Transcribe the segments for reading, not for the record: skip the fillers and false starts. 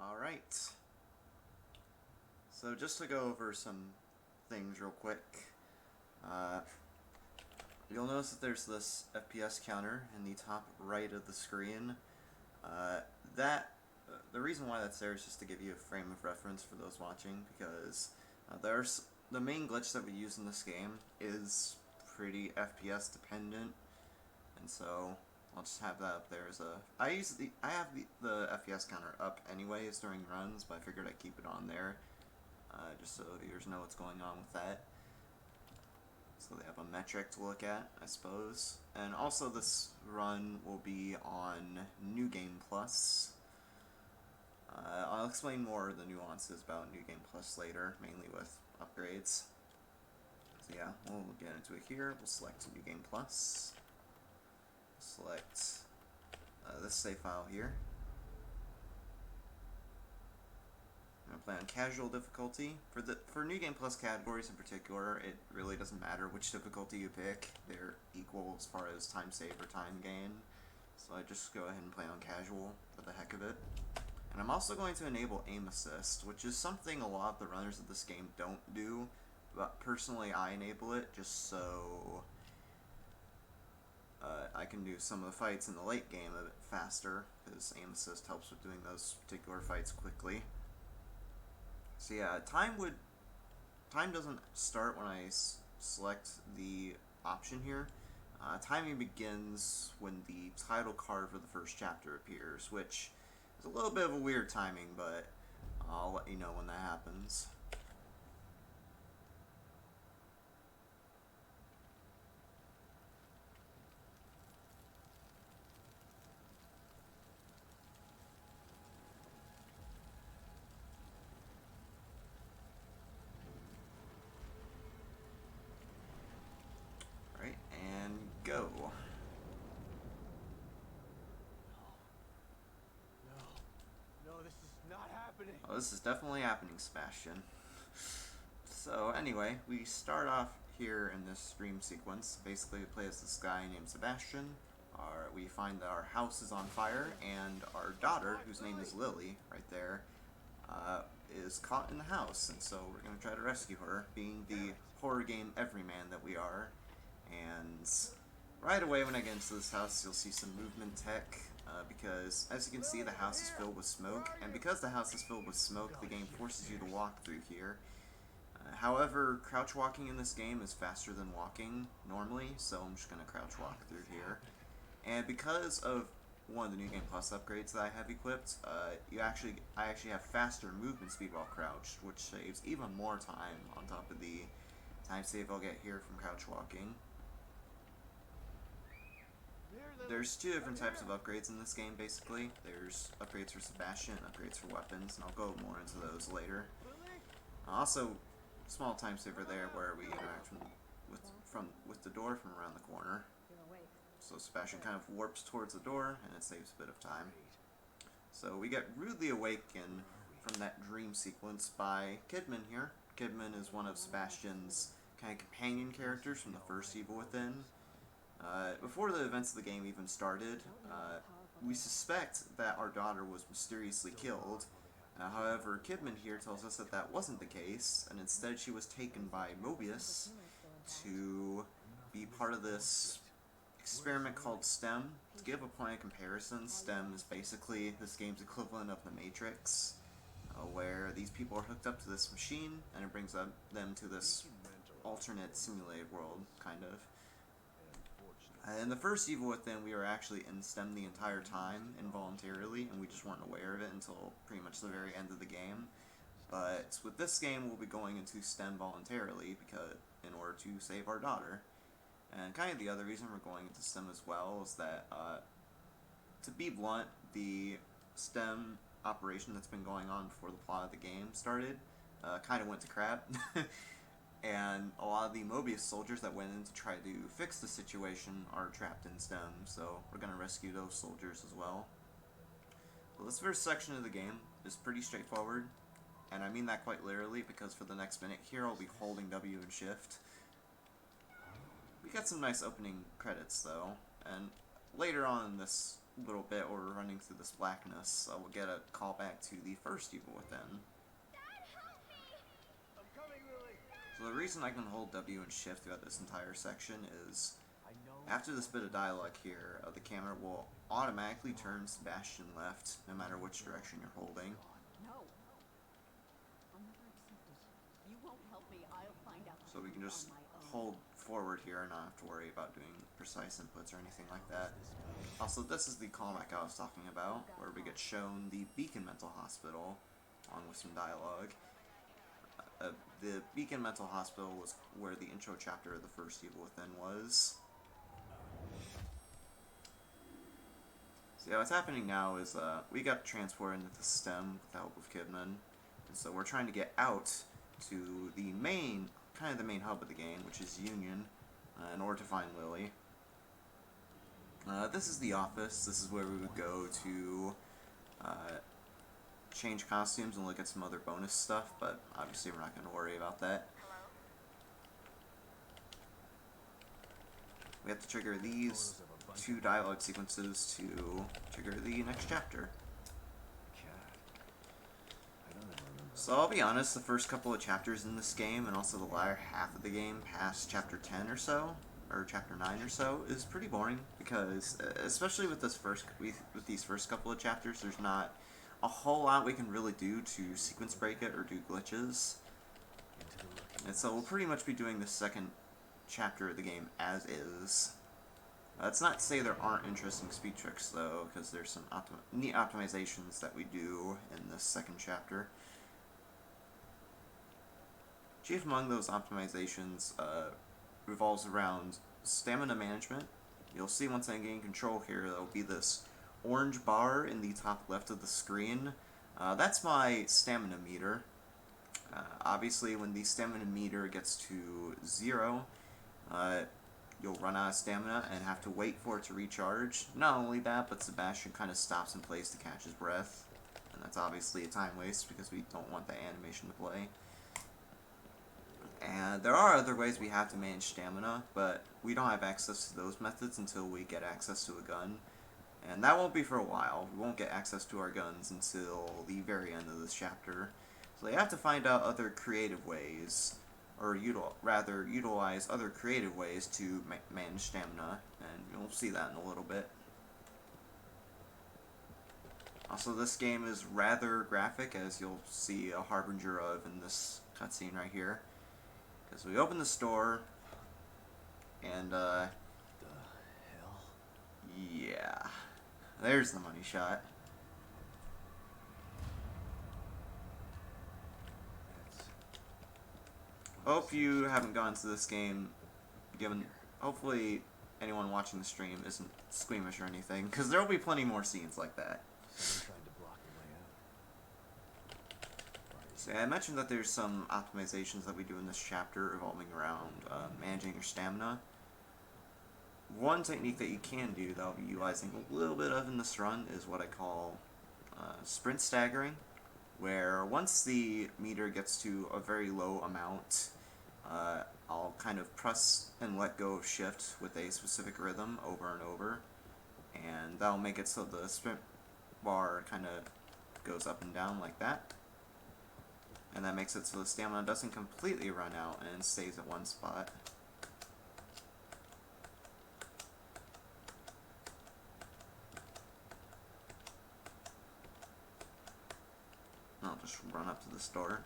Alright, so just to go over some things real quick, uh, you'll notice that there's this FPS counter in the top right of the screen. The reason why that's there is just to give you a frame of reference for those watching, because the main glitch that we use in this game is pretty FPS dependent, and so I'll just have that up there as a... I have the FPS counter up anyways during runs, but I figured I'd keep it on there, just so viewers know what's going on with that. So they have a metric to look at, I suppose. And also this run will be on New Game Plus. I'll explain more of the nuances about New Game Plus later, mainly with upgrades. So yeah, we'll get into it here. We'll select New Game Plus. Select this save file here. I'm going to play on casual difficulty. For New Game Plus categories in particular, it really doesn't matter which difficulty you pick. They're equal as far as time save or time gain. So I just go ahead and play on casual for the heck of it. And I'm also going to enable aim assist, which is something a lot of the runners of this game don't do. But personally, I enable it just so I can do some of the fights in the late game a bit faster, because aim assist helps with doing those particular fights quickly. So yeah, time doesn't start when I select the option here. Timing begins when the title card for the first chapter appears, which is a little bit of a weird timing, but I'll let you know when that happens. Alright, and go. No, this is not happening. Oh, this is definitely happening, Sebastian. So anyway, we start off here in this dream sequence. Basically, we play as this guy named Sebastian. We find that our house is on fire, and our daughter, whose name is Lily, right there, is caught in the house, and so we're going to try to rescue her, being the horror game everyman that we are. And right away when I get into this house, you'll see some movement tech, because as you can see, the house is filled with smoke, and because the house is filled with smoke, the game forces you to walk through here. However, crouch walking in this game is faster than walking normally, so I'm just going to crouch walk through here. And because of one of the New Game Plus upgrades that I have equipped, I actually have faster movement speed while crouched, which saves even more time on top of the time save I'll get here from crouch walking. There's two different types of upgrades in this game, basically. There's upgrades for Sebastian and upgrades for weapons, and I'll go more into those later. Also, small time saver there where we interact with the door from around the corner. So Sebastian kind of warps towards the door, and it saves a bit of time. So we get rudely awakened from that dream sequence by Kidman here. Kidman is one of Sebastian's kind of companion characters from the first Evil Within. Before the events of the game even started, we suspect that our daughter was mysteriously killed. However, Kidman here tells us that that wasn't the case, and instead she was taken by Mobius to be part of this experiment called STEM. To give a point of comparison, STEM is basically this game's equivalent of the Matrix, where these people are hooked up to this machine, and it brings them to this alternate simulated world, kind of. In the first Evil Within, we were actually in STEM the entire time, involuntarily, and we just weren't aware of it until pretty much the very end of the game. But with this game, we'll be going into STEM voluntarily, in order to save our daughter. And kind of the other reason we're going into STEM as well is that, to be blunt, the STEM operation that's been going on before the plot of the game started kind of went to crap. And a lot of the Mobius soldiers that went in to try to fix the situation are trapped in STEM, so we're going to rescue those soldiers as well. Well, this first section of the game is pretty straightforward, and I mean that quite literally, because for the next minute here I'll be holding W and Shift. We got some nice opening credits though, and later on in this little bit or running through this blackness, we'll get a call back to the first Evil Within. I'm coming, Lily. So the reason I can hold W and shift throughout this entire section is I know. after this bit of dialogue here, the camera will automatically turn Sebastian left no matter which direction you're holding. No. I'll never accept it. You won't help me. I'll find out. So we can just hold forward here and not have to worry about doing precise inputs or anything like that. Also, this is the callback I was talking about, where we get shown the Beacon Mental Hospital, along with some dialogue. The Beacon Mental Hospital was where the intro chapter of the first Evil Within was. So yeah, what's happening now is we got transported into the STEM with the help of Kidman, and so we're trying to get out to the main, kind of the main hub of the game, which is Union, in order to find Lily. This is the office. This is where we would go to change costumes and look at some other bonus stuff, but obviously we're not going to worry about that. We have to trigger these 2 dialogue sequences to trigger the next chapter. So I'll be honest, the first couple of chapters in this game, and also the latter half of the game past chapter 10 or so, or chapter 9 or so, is pretty boring, because, especially with these first couple of chapters, there's not a whole lot we can really do to sequence break it or do glitches. And so we'll pretty much be doing the second chapter of the game as is. That's not to say there aren't interesting speed tricks, though, because there's some neat optimizations that we do in this second chapter. Chief among those optimizations revolves around stamina management. You'll see once I gain control here, there'll be this orange bar in the top left of the screen. That's my stamina meter. Obviously, when the stamina meter gets to 0, you'll run out of stamina and have to wait for it to recharge. Not only that, but Sebastian kind of stops in place to catch his breath. And that's obviously a time waste because we don't want the animation to play. And there are other ways we have to manage stamina, but we don't have access to those methods until we get access to a gun. And that won't be for a while. We won't get access to our guns until the very end of this chapter. So you have to find out other creative ways, or rather utilize other creative ways to manage stamina, and you'll see that in a little bit. Also, this game is rather graphic, as you'll see a harbinger of in this cutscene right here. Because we open the store, and The hell? yeah, there's the money shot. Hope you haven't gone to this game, hopefully anyone watching the stream isn't squeamish or anything, because there will be plenty more scenes like that. Someone tried to block the way out. So I mentioned that there's some optimizations that we do in this chapter revolving around managing your stamina. One technique that you can do that I'll be utilizing a little bit of in this run is what I call sprint staggering, where once the meter gets to a very low amount, I'll kind of press and let go of shift with a specific rhythm over and over, and that'll make it so the sprint bar kind of goes up and down like that, and that makes it so the stamina doesn't completely run out and stays at one spot. I'll just run up to the store.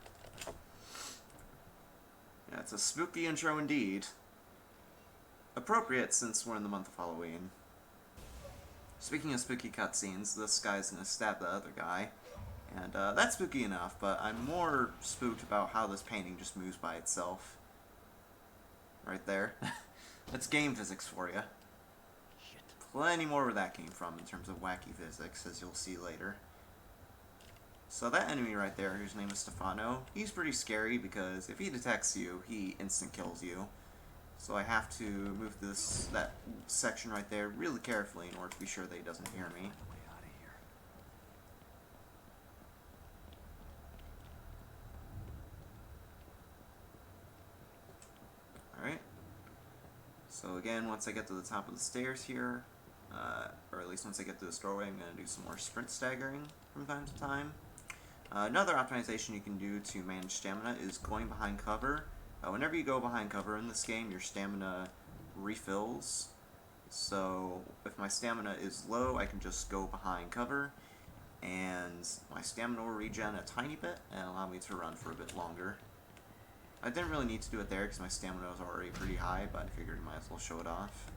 Yeah, it's a spooky intro indeed. Appropriate since we're in the month of Halloween. Speaking of spooky cutscenes, this guy's gonna stab the other guy. And that's spooky enough, but I'm more spooked about how this painting just moves by itself. Right there. That's game physics for you. Plenty more where that came from in terms of wacky physics, as you'll see later. So that enemy right there, whose name is Stefano, he's pretty scary because if he detects you, he instant kills you. So I have to move that section right there really carefully in order to be sure that he doesn't hear me. Alright. So again, once I get to the top of the stairs here, or at least once I get to this doorway, I'm going to do some more sprint staggering from time to time. Another optimization you can do to manage stamina is going behind cover. Whenever you go behind cover in this game, your stamina refills. So if my stamina is low, I can just go behind cover, and my stamina will regen a tiny bit and allow me to run for a bit longer. I didn't really need to do it there because my stamina was already pretty high, but I figured I might as well show it off.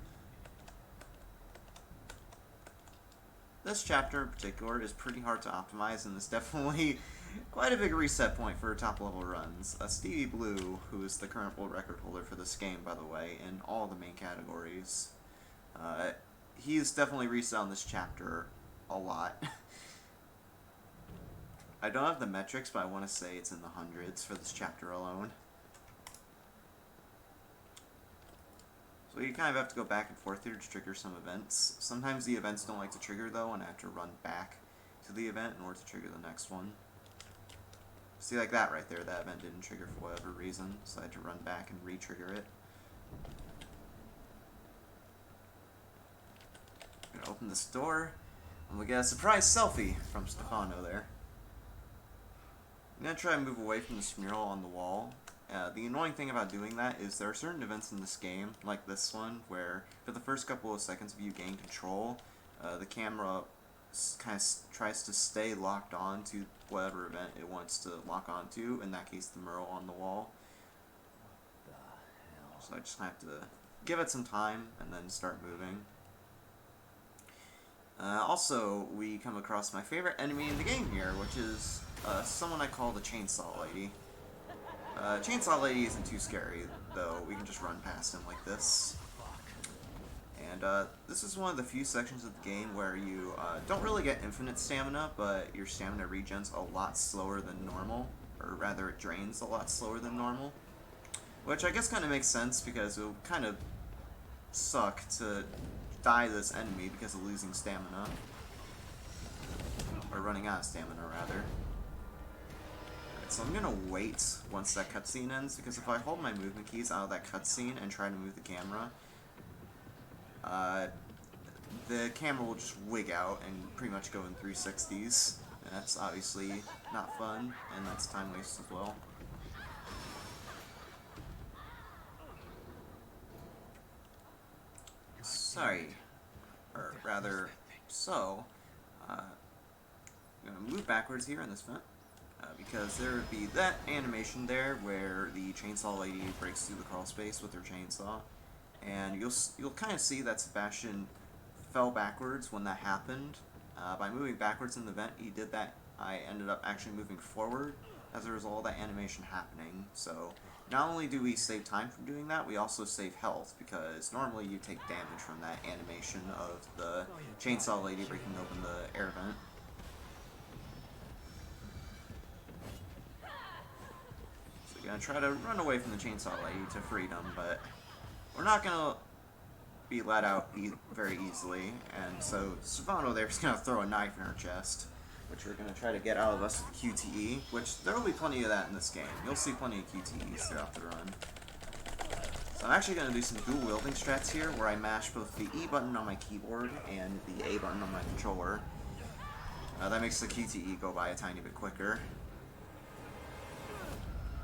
This chapter in particular is pretty hard to optimize, and is definitely quite a big reset point for top level runs. Stevie Blue, who is the current world record holder for this game, by the way, in all the main categories, he's definitely reset on this chapter a lot. I don't have the metrics, but I want to say it's in the hundreds for this chapter alone. So you kind of have to go back and forth here to trigger some events. Sometimes the events don't like to trigger though, and I have to run back to the event in order to trigger the next one. See, like that right there, that event didn't trigger for whatever reason, so I had to run back and re-trigger it. I'm gonna open this door, and we get a surprise selfie from Stefano there. I'm gonna try and move away from this mural on the wall. The annoying thing about doing that is there are certain events in this game, like this one, where for the first couple of seconds of you gain control, the camera kind of tries to stay locked on to whatever event it wants to lock onto, in that case the mural on the wall. What the hell? So I just have to give it some time and then start moving. Also, we come across my favorite enemy in the game here, which is someone I call the Chainsaw Lady. Chainsaw Lady isn't too scary, though. We can just run past him like this. And this is one of the few sections of the game where you don't really get infinite stamina, but your stamina regens a lot slower than normal. Or rather, it drains a lot slower than normal. Which I guess kind of makes sense, because it would kind of suck to die this enemy because of losing stamina. Or running out of stamina, rather. So I'm gonna wait once that cutscene ends, because if I hold my movement keys out of that cutscene and try to move the camera will just wig out and pretty much go in 360s. And that's obviously not fun, and that's time waste as well. Sorry. Or rather, so, I'm gonna move backwards here in this vent. Because there would be that animation there where the Chainsaw Lady breaks through the crawl space with her chainsaw, and you'll kind of see that Sebastian fell backwards when that happened. By moving backwards in the vent, he did that. I ended up actually moving forward as a result of that animation happening. So not only do we save time from doing that, we also save health, because normally you take damage from that animation of the Chainsaw Lady breaking open the air vent. Gonna try to run away from the Chainsaw Lady to freedom, but we're not gonna be let out very easily, and so Stefano there's gonna throw a knife in her chest, which we're gonna try to get out of us with QTE, which there will be plenty of that in this game. You'll see plenty of QTEs throughout the run. So I'm actually gonna do some dual wielding strats here, where I mash both the E button on my keyboard and the A button on my controller. That makes the QTE go by a tiny bit quicker.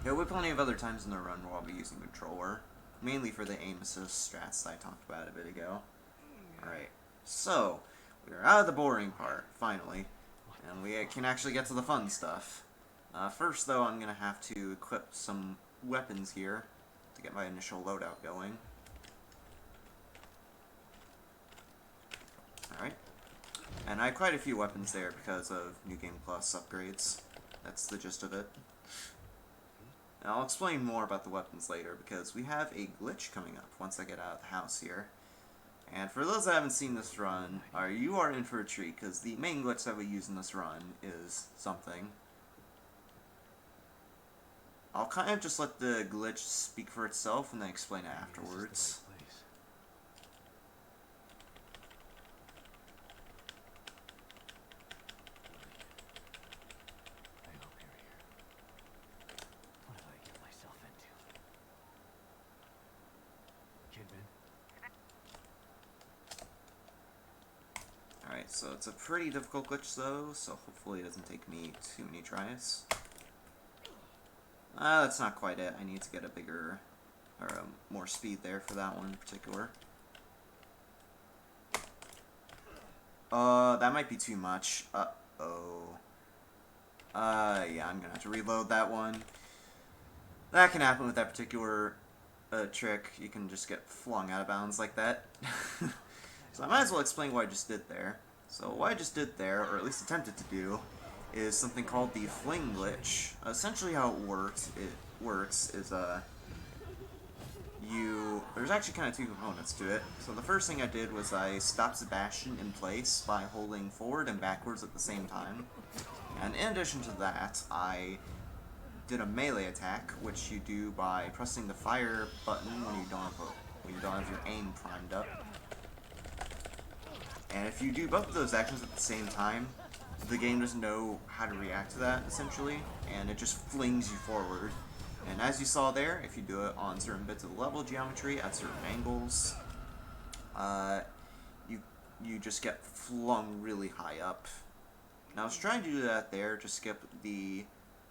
There will be plenty of other times in the run where I'll be using the controller, mainly for the aim assist strats that I talked about a bit ago. Alright, so, we're out of the boring part, finally, and we can actually get to the fun stuff. First, though, I'm going to have to equip some weapons here to get my initial loadout going. Alright, and I have quite a few weapons there because of New Game Plus upgrades. That's the gist of it. Now, I'll explain more about the weapons later, because we have a glitch coming up once I get out of the house here. And for those that haven't seen this run, you are in for a treat, because the main glitch that we use in this run is something. I'll kind of just let the glitch speak for itself and then explain it afterwards. Alright, so it's a pretty difficult glitch though, so hopefully it doesn't take me too many tries. That's not quite it. I need to get a bigger, or more speed there for that one in particular. That might be too much. Uh-oh. Yeah, I'm gonna have to reload that one. That can happen with that particular trick. You can just get flung out of bounds like that. So I might as well explain what I just did there. So what I just did there, or at least attempted to do, is something called the fling glitch. Essentially how it works is there's actually kind of two components to it. So the first thing I did was I stopped Sebastian in place by holding forward and backwards at the same time. And in addition to that, I did a melee attack, which you do by pressing the fire button when you don't have your aim primed up. And if you do both of those actions at the same time, the game doesn't know how to react to that, essentially, and it just flings you forward. And as you saw there, if you do it on certain bits of the level geometry at certain angles, you just get flung really high up. Now I was trying to do that there to skip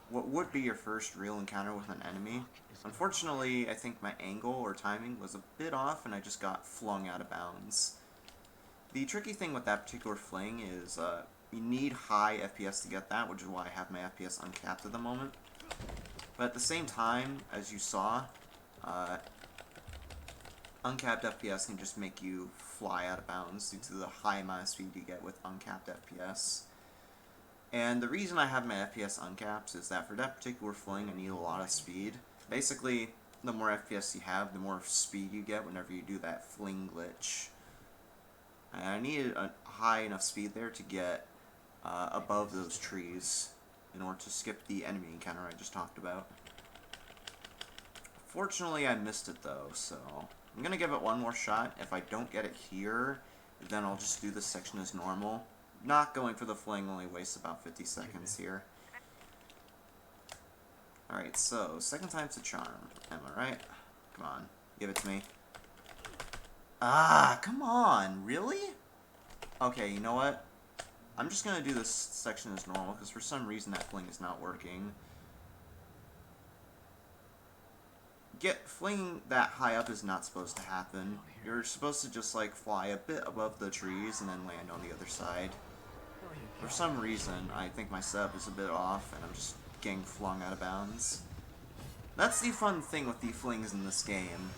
what would be your first real encounter with an enemy. Unfortunately, I think my angle or timing was a bit off and I just got flung out of bounds. The tricky thing with that particular fling is you need high FPS to get that, which is why I have my FPS uncapped at the moment. But at the same time, as you saw, uncapped FPS can just make you fly out of bounds due to the high amount of speed you get with uncapped FPS. And the reason I have my FPS uncapped is that for that particular fling, I need a lot of speed. Basically, the more FPS you have, the more speed you get whenever you do that fling glitch. And I needed a high enough speed there to get above those trees in order to skip the enemy encounter I just talked about. Fortunately, I missed it though, so I'm gonna give it one more shot. If I don't get it here, then I'll just do this section as normal. Not going for the fling only wastes about 50 seconds here. Alright, so second time's a charm. Am I right? Come on, give it to me. Ah, come on, really? Okay, you know what? I'm just gonna do this section as normal, because for some reason that fling is not working. Flinging that high up is not supposed to happen. You're supposed to just, like, fly a bit above the trees and then land on the other side. For some reason, I think my setup is a bit off, and I'm just getting flung out of bounds. That's the fun thing with the flings in this game.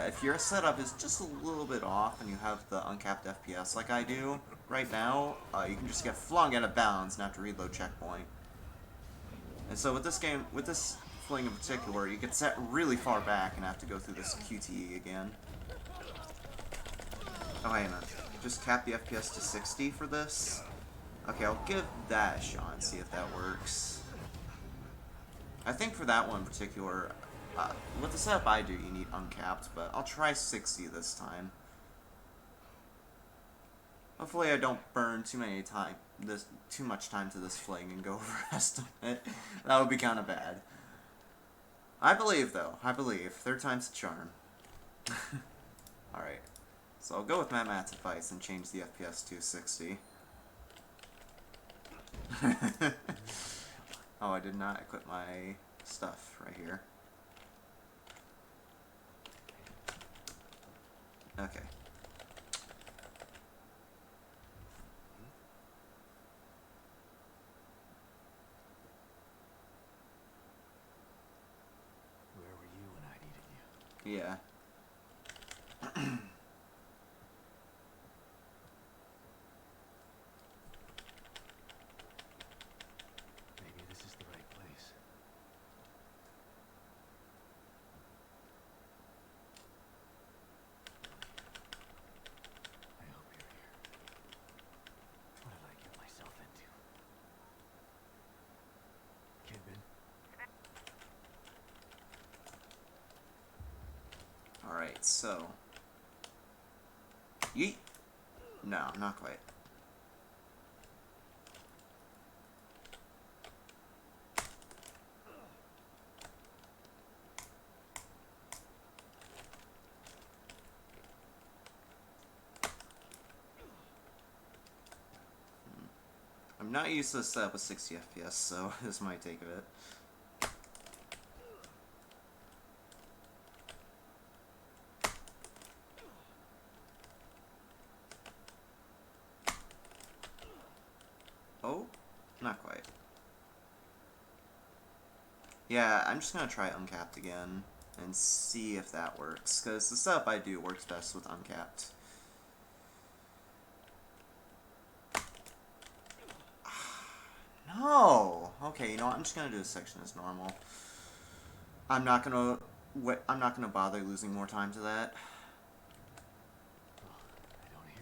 If your setup is just a little bit off and you have the uncapped FPS like I do right now, you can just get flung out of bounds and have to reload checkpoint. And so with this fling in particular, you get set really far back and have to go through this QTE again. Oh, hey man, just cap the FPS to 60 for this. Okay, I'll give that a shot and see if that works. I think for that one in particular, with the setup I do, you need uncapped, but I'll try 60 this time. Hopefully I don't burn too much time to this fling and go overestimate. That would be kind of bad. I believe, though. I believe. Third time's a charm. Alright. So I'll go with Matt's advice and change the FPS to 60. Oh, I did not equip my stuff right here. Okay. Where were you when I needed you? Yeah. Maybe this is the right place. I hope you're here. What did I get myself into? Kidman? Alright, so. Yeet! No, not quite. not used to the setup with 60 FPS, so this might take a bit. Oh, not quite. Yeah, I'm just gonna try uncapped again and see if that works, because the setup I do works best with uncapped. No! Okay, you know what? I'm just gonna do a section as normal. I'm not gonna bother losing more time to that.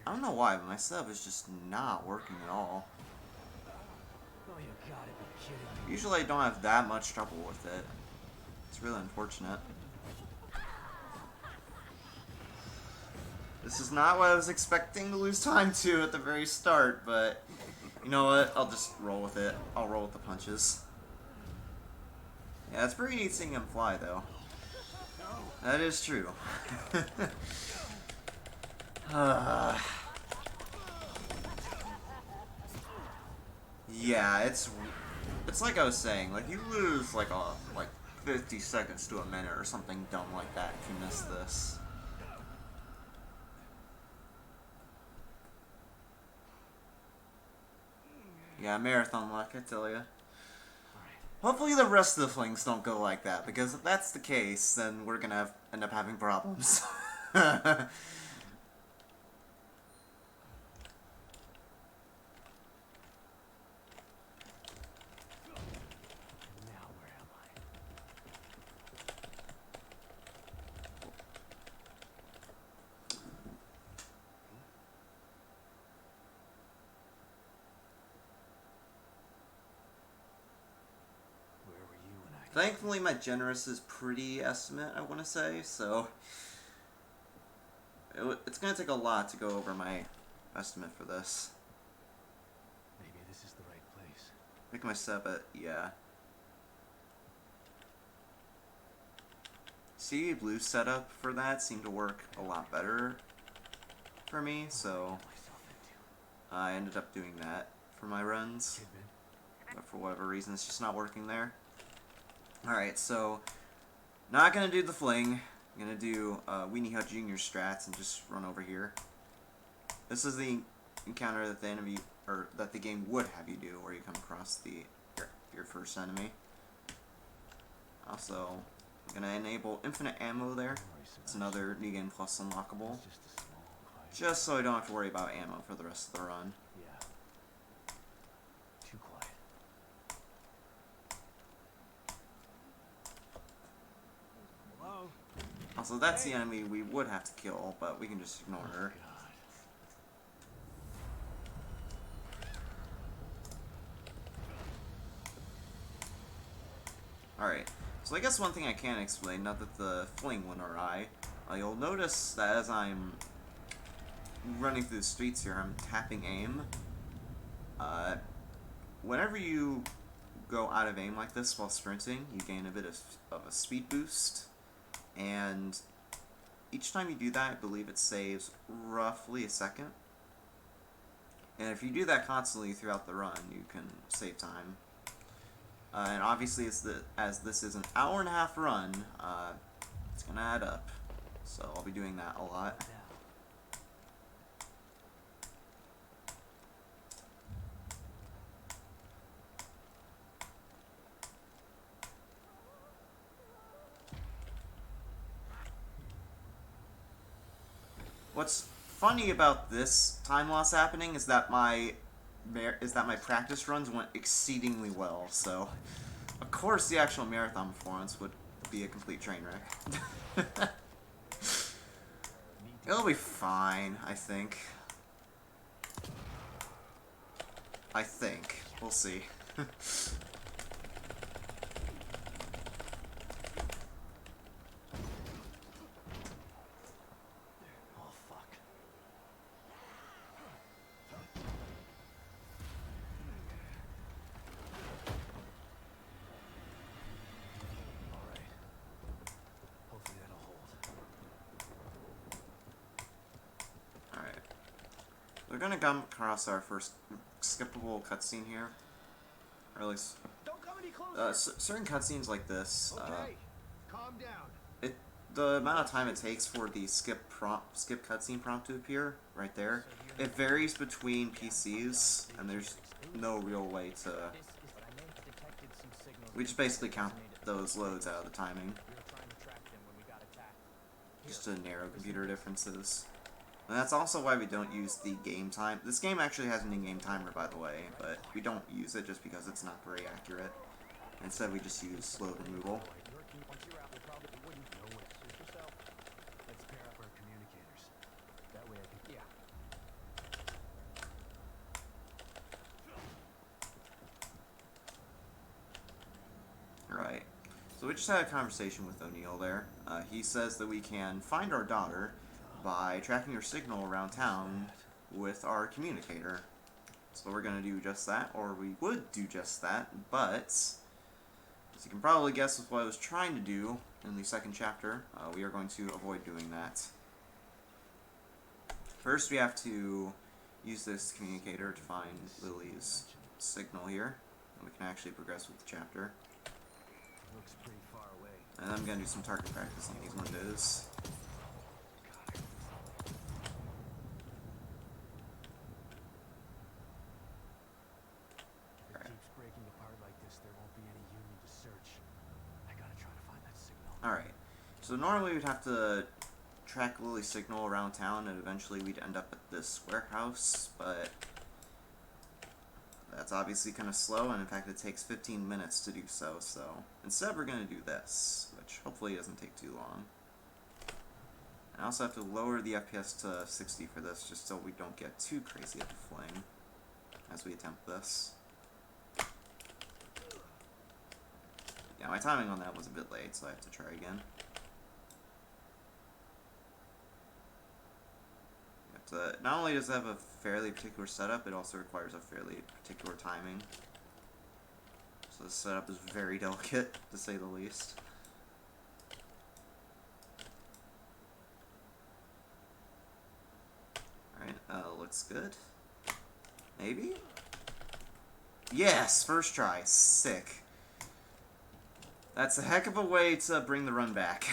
I don't know why, but my setup is just not working at all. Oh, you gotta be kidding me. Usually I don't have that much trouble with it. It's really unfortunate. This is not what I was expecting to lose time to at the very start, but you know what? I'll just roll with it. I'll roll with the punches. Yeah, it's pretty neat seeing him fly, though. That is true. Yeah, it's like I was saying. Like, you lose like 50 seconds to a minute or something dumb like that if you miss this. Yeah, marathon luck, I tell ya. Hopefully the rest of the flings don't go like that, because if that's the case, then we're gonna end up having problems. Now where am I? Where were you when I... Thankfully, my generous is pretty estimate, I want to say, so it's going to take a lot to go over my estimate for this. Maybe this is the right place. Pick my step at, yeah. See, blue setup for that seemed to work a lot better for me, so I ended up doing that for my runs. But for whatever reason, it's just not working there. Alright, so not gonna do the fling. I'm gonna do Weenie Hut Jr. strats and just run over here. This is the encounter that the enemy, or that the game would have you do, where you come across your first enemy. Also, I'm gonna enable infinite ammo there. It's another New Game Plus unlockable. Just so I don't have to worry about ammo for the rest of the run. Yeah. Too quiet. Hello? Also, that's the enemy we would have to kill, but we can just ignore her. Alright, so I guess one thing I can explain, now that the fling went awry, you'll notice that as I'm running through the streets here, I'm tapping aim. Whenever you go out of aim like this while sprinting, you gain a bit of a speed boost, and each time you do that, I believe it saves roughly a second. And if you do that constantly throughout the run, you can save time. And obviously, as this is an hour-and-a-half run, it's gonna add up. So I'll be doing that a lot. What's funny about this time loss happening is that my practice runs went exceedingly well. So, of course, the actual marathon performance would be a complete train wreck. It'll be fine, I think. We'll see. Oh, fuck. Alright. Hopefully that'll hold. Alright. We're gonna come across our first skippable cutscene here, or at least Don't come any closer. certain cutscenes like this. Okay, calm down. The amount of time it takes for the skip cutscene prompt to appear right there, it varies between PCs, and there's no real way to. We just basically count those loads out of the timing. Just to narrow computer differences. And that's also why we don't use the game time. This game actually has an in-game timer, by the way, but we don't use it just because it's not very accurate. Instead, we just use load removal. Right. So we just had a conversation with O'Neill there. He says that we can find our daughter by tracking her signal around town with our communicator. So we're going to do just that, or we would do just that, but as you can probably guess with what I was trying to do in the second chapter, we are going to avoid doing that. First we have to use this communicator to find Lily's signal here, and we can actually progress with the chapter. Looks pretty far away. And I'm going to do some target practice on these windows. If it keeps breaking apart like this, there won't be any union to search. I gotta try to find that signal. Alright, so normally we'd have to track Lily's signal around town and eventually we'd end up at this warehouse, but that's obviously kind of slow, and in fact it takes 15 minutes to do so, so instead we're going to do this, which hopefully doesn't take too long. I also have to lower the FPS to 60 for this, just so we don't get too crazy at the fling as we attempt this. Yeah, my timing on that was a bit late, so I have to try again. Not only does it have a fairly particular setup, it also requires a fairly particular timing. So the setup is very delicate, to say the least. Alright, looks good. Maybe? Yes! First try. Sick. That's a heck of a way to bring the run back.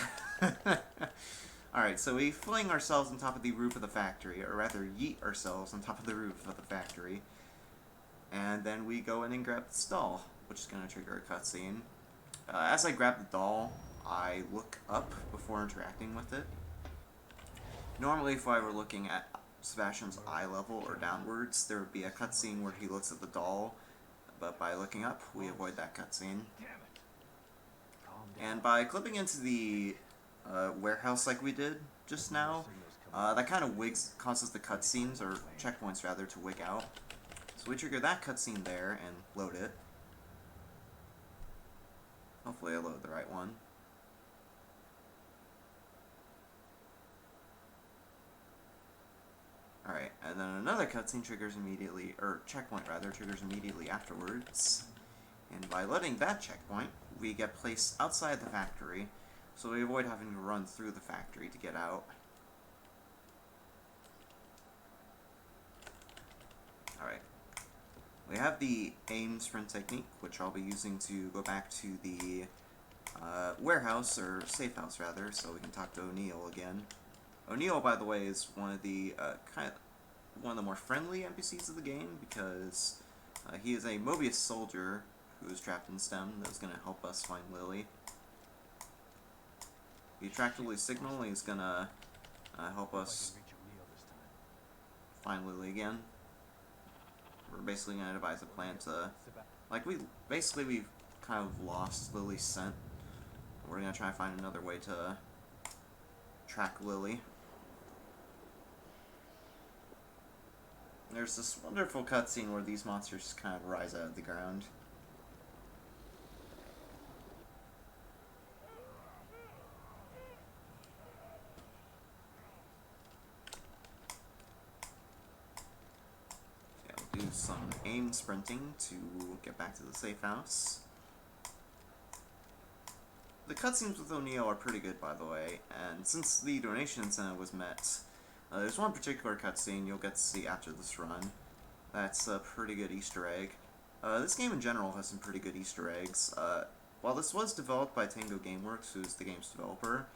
Alright, so we fling ourselves on top of the roof of the factory, or rather yeet ourselves on top of the roof of the factory, and then we go in and grab the doll, which is going to trigger a cutscene. As I grab the doll, I look up before interacting with it. Normally, if I were looking at Sebastian's eye level or downwards, there would be a cutscene where he looks at the doll, but by looking up, we avoid that cutscene. And by clipping into the warehouse like we did just now, that kind of causes the cutscenes, or checkpoints rather, to wig out. So we trigger that cutscene there and load it. Hopefully I load the right one. Alright, and then another cutscene triggers immediately, or checkpoint rather, triggers immediately afterwards. And by loading that checkpoint, we get placed outside the factory, so we avoid having to run through the factory to get out. Alright. We have the aim sprint technique, which I'll be using to go back to the warehouse, or safe house rather, so we can talk to O'Neill again. O'Neill, by the way, is one of the one of the more friendly NPCs of the game, because he is a Mobius soldier who is trapped in STEM that's going to help us find Lily. We track Lily's signal, and he's going to help us find Lily again. We're basically going to devise a plan to, we've kind of lost Lily's scent. We're going to try and find another way to track Lily. There's this wonderful cutscene where these monsters kind of rise out of the ground. Yeah, we'll do some aim sprinting to get back to the safe house. The cutscenes with O'Neill are pretty good, by the way, and since the donation incentive was met, there's one particular cutscene you'll get to see after this run, That's a pretty good Easter egg. This game in general has some pretty good Easter eggs. While this was developed by Tango Gameworks, who's the game's developer,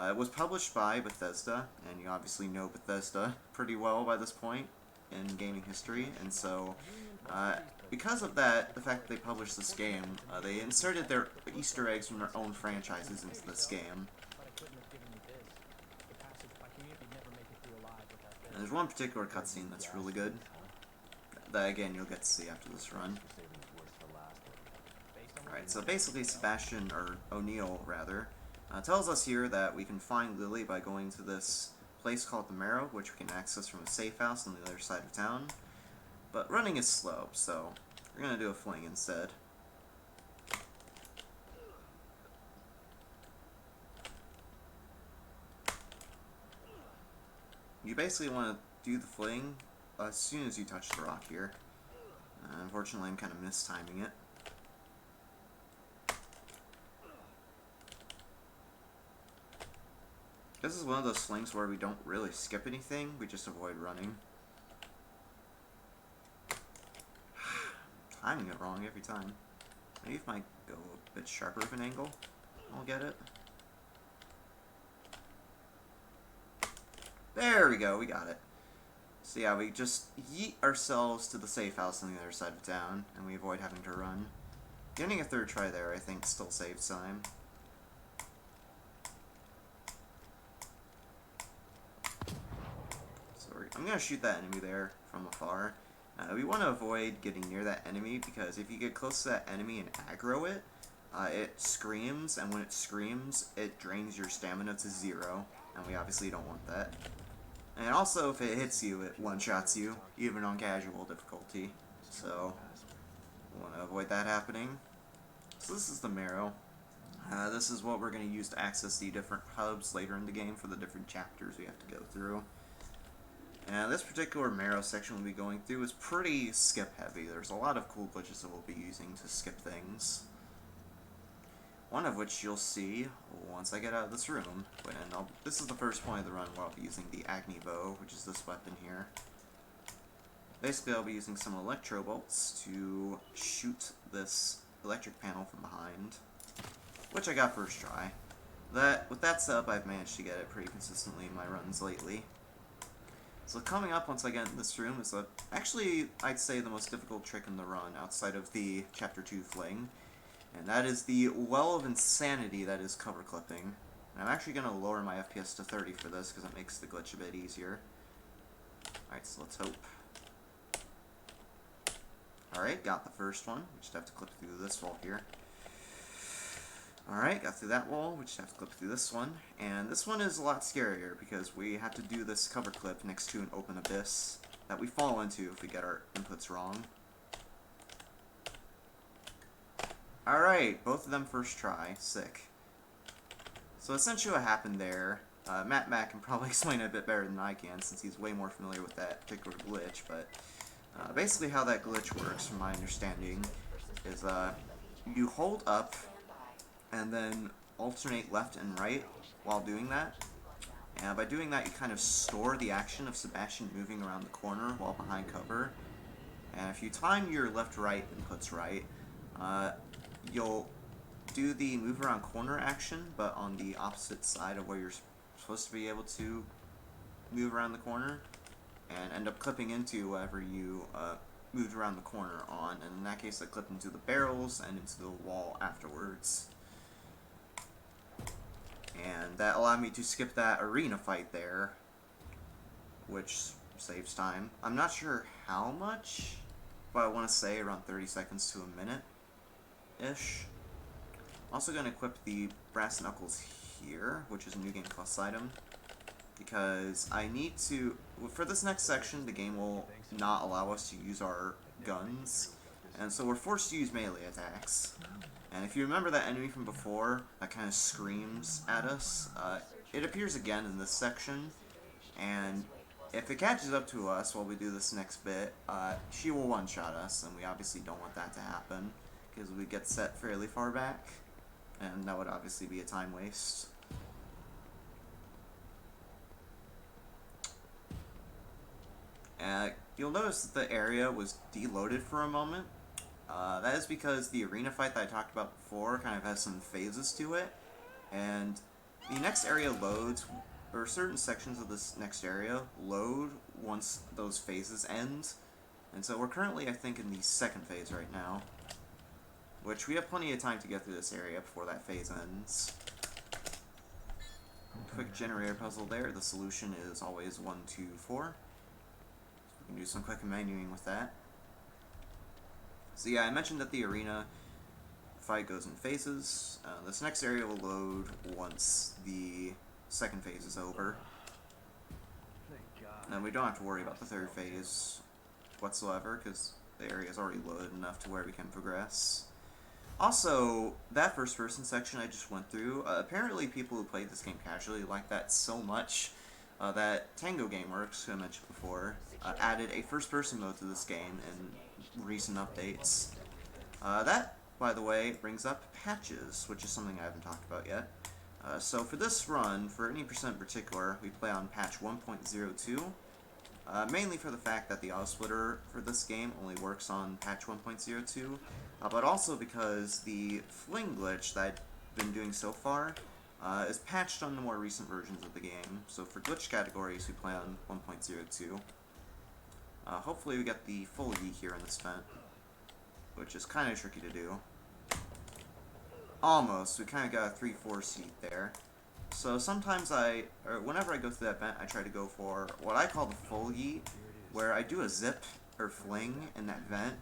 it was published by Bethesda, and you obviously know Bethesda pretty well by this point in gaming history, and so because of that, the fact that they published this game, they inserted their Easter eggs from their own franchises into this game. And there's one particular cutscene that's really good, that again you'll get to see after this run. Alright, so basically Sebastian, or O'Neill rather, tells us here that we can find Lily by going to this place called the Marrow, which we can access from a safe house on the other side of town. But running is slow, so we're going to do a fling instead. You basically want to do the fling as soon as you touch the rock here. Unfortunately, I'm kind of mistiming it. This is one of those flings where we don't really skip anything, we just avoid running. Timing it wrong every time. Maybe if I go a bit sharper of an angle, I'll get it. There we go, we got it. So yeah, we just yeet ourselves to the safe house on the other side of town, and we avoid having to run. Getting a third try there, I think, still saves time. So I'm going to shoot that enemy there from afar. We want to avoid getting near that enemy, because if you get close to that enemy and aggro it, it screams, and when it screams, it drains your stamina to 0, and we obviously don't want that. And also, if it hits you, it one-shots you, even on casual difficulty. So, we want to avoid that happening. So this is the Marrow. This is what we're going to use to access the different hubs later in the game for the different chapters we have to go through. And this particular Marrow section we'll be going through is pretty skip-heavy. There's a lot of cool glitches that we'll be using to skip things. One of which you'll see once I get out of this room. This is the first point of the run where I'll be using the Agni Bow, which is this weapon here. Basically, I'll be using some electro bolts to shoot this electric panel from behind, which I got first try. With that setup, I've managed to get it pretty consistently in my runs lately. So coming up once I get in this room is actually, I'd say, the most difficult trick in the run outside of the Chapter 2 fling. And that is the Well of Insanity that is cover clipping. And I'm actually going to lower my FPS to 30 for this because it makes the glitch a bit easier. Alright, so let's hope. Alright, got the first one. We just have to clip through this wall here. Alright, got through that wall. We just have to clip through this one. And this one is a lot scarier because we have to do this cover clip next to an open abyss that we fall into if we get our inputs wrong. Alright, both of them first try. Sick. So essentially what happened there, Matt can probably explain it a bit better than I can since he's way more familiar with that particular glitch, but basically how that glitch works, from my understanding, is you hold up and then alternate left and right while doing that. And by doing that, you kind of store the action of Sebastian moving around the corner while behind cover. And if you time your left-right inputs right, you'll do the move around corner action, but on the opposite side of where you're supposed to be able to move around the corner, and end up clipping into whatever you moved around the corner on. And in that case, I clipped into the barrels and into the wall afterwards. And that allowed me to skip that arena fight there, which saves time. I'm not sure how much, but I want to say around 30 seconds to a minute-ish. Also going to equip the brass knuckles here, which is a new game plus item, because I need to, for this next section, the game will not allow us to use our guns, and so we're forced to use melee attacks. And if you remember that enemy from before that kind of screams at us, it appears again in this section, and if it catches up to us while we do this next bit, she will one-shot us, and we obviously don't want that to happen, because we get set fairly far back, and that would obviously be a time waste. You'll notice that the area was deloaded for a moment. That is because the arena fight that I talked about before kind of has some phases to it, and the next area loads, or certain sections of this next area load once those phases end, and so we're currently, I think, in the second phase right now, which we have plenty of time to get through this area before that phase ends. Quick generator puzzle there. The solution is always 1, 2, 4. So we can do some quick menuing with that. So yeah, I mentioned that the arena fight goes in phases. This next area will load once the second phase is over. Thank God. And we don't have to worry about the third phase whatsoever, because the area is already loaded enough to where we can progress. Also, that first-person section I just went through, apparently people who played this game casually like that so much that Tango Gameworks, who I mentioned before, added a first-person mode to this game in recent updates. That, by the way, brings up patches, which is something I haven't talked about yet. So for this run, for any percent in particular, we play on patch 1.02, mainly for the fact that the auto splitter for this game only works on patch 1.02, but also because the fling glitch that I've been doing so far is patched on the more recent versions of the game. So for glitch categories, we play on 1.02. Hopefully we get the full yeet here in this vent, which is kind of tricky to do. Almost. We kind of got a 3/4 yeet there. So sometimes whenever I go through that vent, I try to go for what I call the full yeet, where I do a zip or fling in that vent,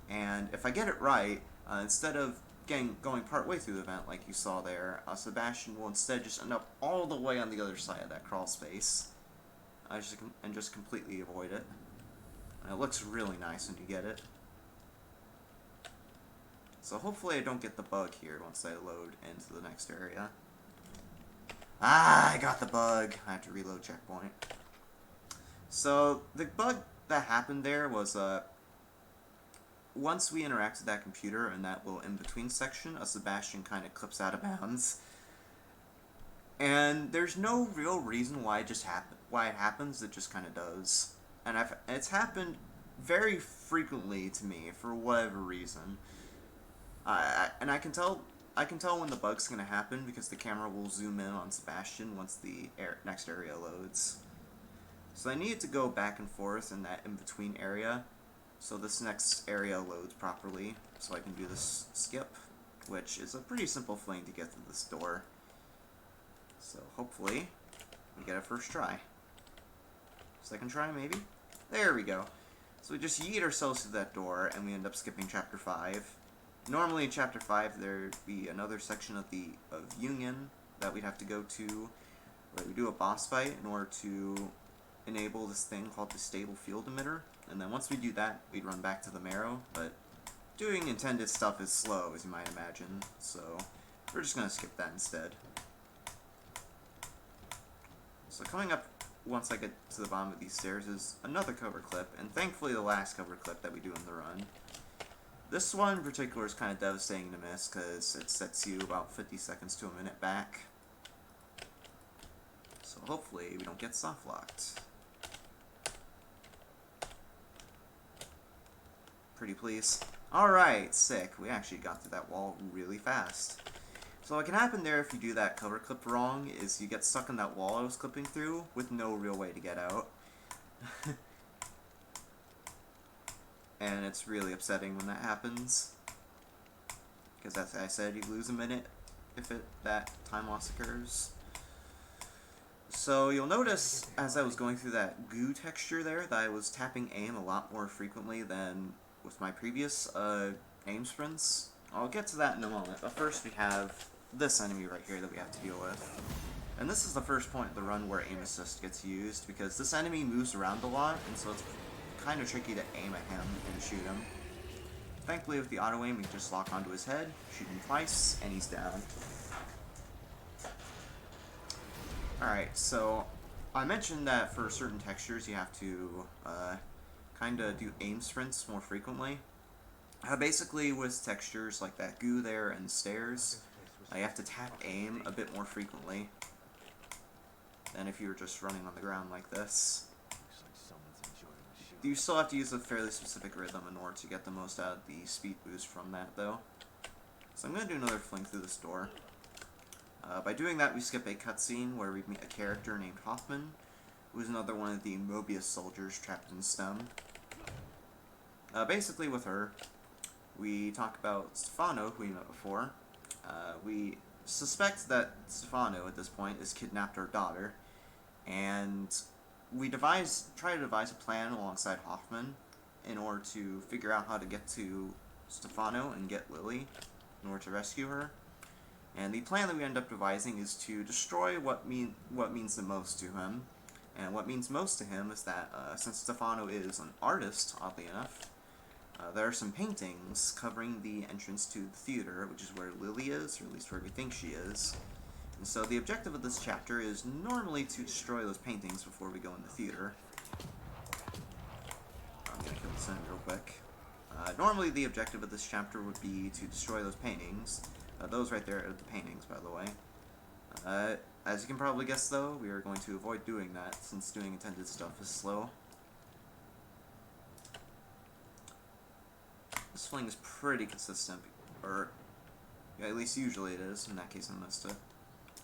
and if I get it right, instead of going partway through the vent like you saw there, Sebastian will instead just end up all the way on the other side of that crawl space, and just completely avoid it. And it looks really nice when you get it. So hopefully I don't get the bug here once I load into the next area. Ah, I got the bug. I have to reload checkpoint. So the bug that happened there was once we interact with that computer in that little in-between section, a Sebastian kind of clips out of bounds. And there's no real reason why it happens, it just kind of does. And it's happened very frequently to me for whatever reason. And I can tell when the bug's gonna happen because the camera will zoom in on Sebastian once the next area loads. So I needed to go back and forth in that in-between area, so this next area loads properly, so I can do this skip, which is a pretty simple fling to get through this door. So hopefully we get a first try. Second try, maybe? There we go. So we just yeet ourselves through that door, and we end up skipping Chapter 5. Normally in Chapter 5 there'd be another section of Union that we'd have to go to, where we do a boss fight in order to enable this thing called the Stable Field Emitter, and then once we do that, we'd run back to the Marrow, but doing intended stuff is slow, as you might imagine, so we're just gonna skip that instead. So coming up, once I get to the bottom of these stairs, is another cover clip, and thankfully the last cover clip that we do in the run. This one in particular is kind of devastating to miss, because it sets you about 50 seconds to a minute back. So hopefully we don't get soft locked. Pretty please. Alright, sick. We actually got through that wall really fast. So what can happen there if you do that cover clip wrong is you get stuck in that wall I was clipping through with no real way to get out. And it's really upsetting when that happens, because as I said, you lose a minute if that time loss occurs. So you'll notice as I was going through that goo texture there that I was tapping aim a lot more frequently than with my previous aim sprints. I'll get to that in a moment, but first we have this enemy right here that we have to deal with. And this is the first point of the run where aim assist gets used, because this enemy moves around a lot, and so it's kind of tricky to aim at him and shoot him. Thankfully with the auto aim, we just lock onto his head, shoot him twice, and he's down. Alright, so I mentioned that for certain textures you have to kind of do aim sprints more frequently. Basically with textures like that goo there and stairs, you have to tap aim a bit more frequently than if you were just running on the ground like this. Looks like someone's enjoying the show. you still have to use a fairly specific rhythm in order to get the most out of the speed boost from that, though. So I'm going to do another fling through this door. By doing that, we skip a cutscene where we meet a character named Hoffman, who is another one of the Mobius soldiers trapped in stone. Basically, with her, we talk about Stefano, who we met before. We suspect that Stefano, at this point, has kidnapped our daughter, and we try to devise a plan alongside Hoffman in order to figure out how to get to Stefano and get Lily in order to rescue her. And the plan that we end up devising is to destroy what means the most to him. And what means most to him is that since Stefano is an artist, oddly enough, there are some paintings covering the entrance to the theater, which is where Lily is, or at least where we think she is. And so the objective of this chapter is normally to destroy those paintings before we go in the theater. I'm gonna kill this enemy real quick. Normally the objective of this chapter would be to destroy those paintings. Those right there are the paintings, by the way. As you can probably guess, though, we are going to avoid doing that, since doing intended stuff is slow. This fling is pretty consistent, or yeah, at least usually it is. In that case, I missed it.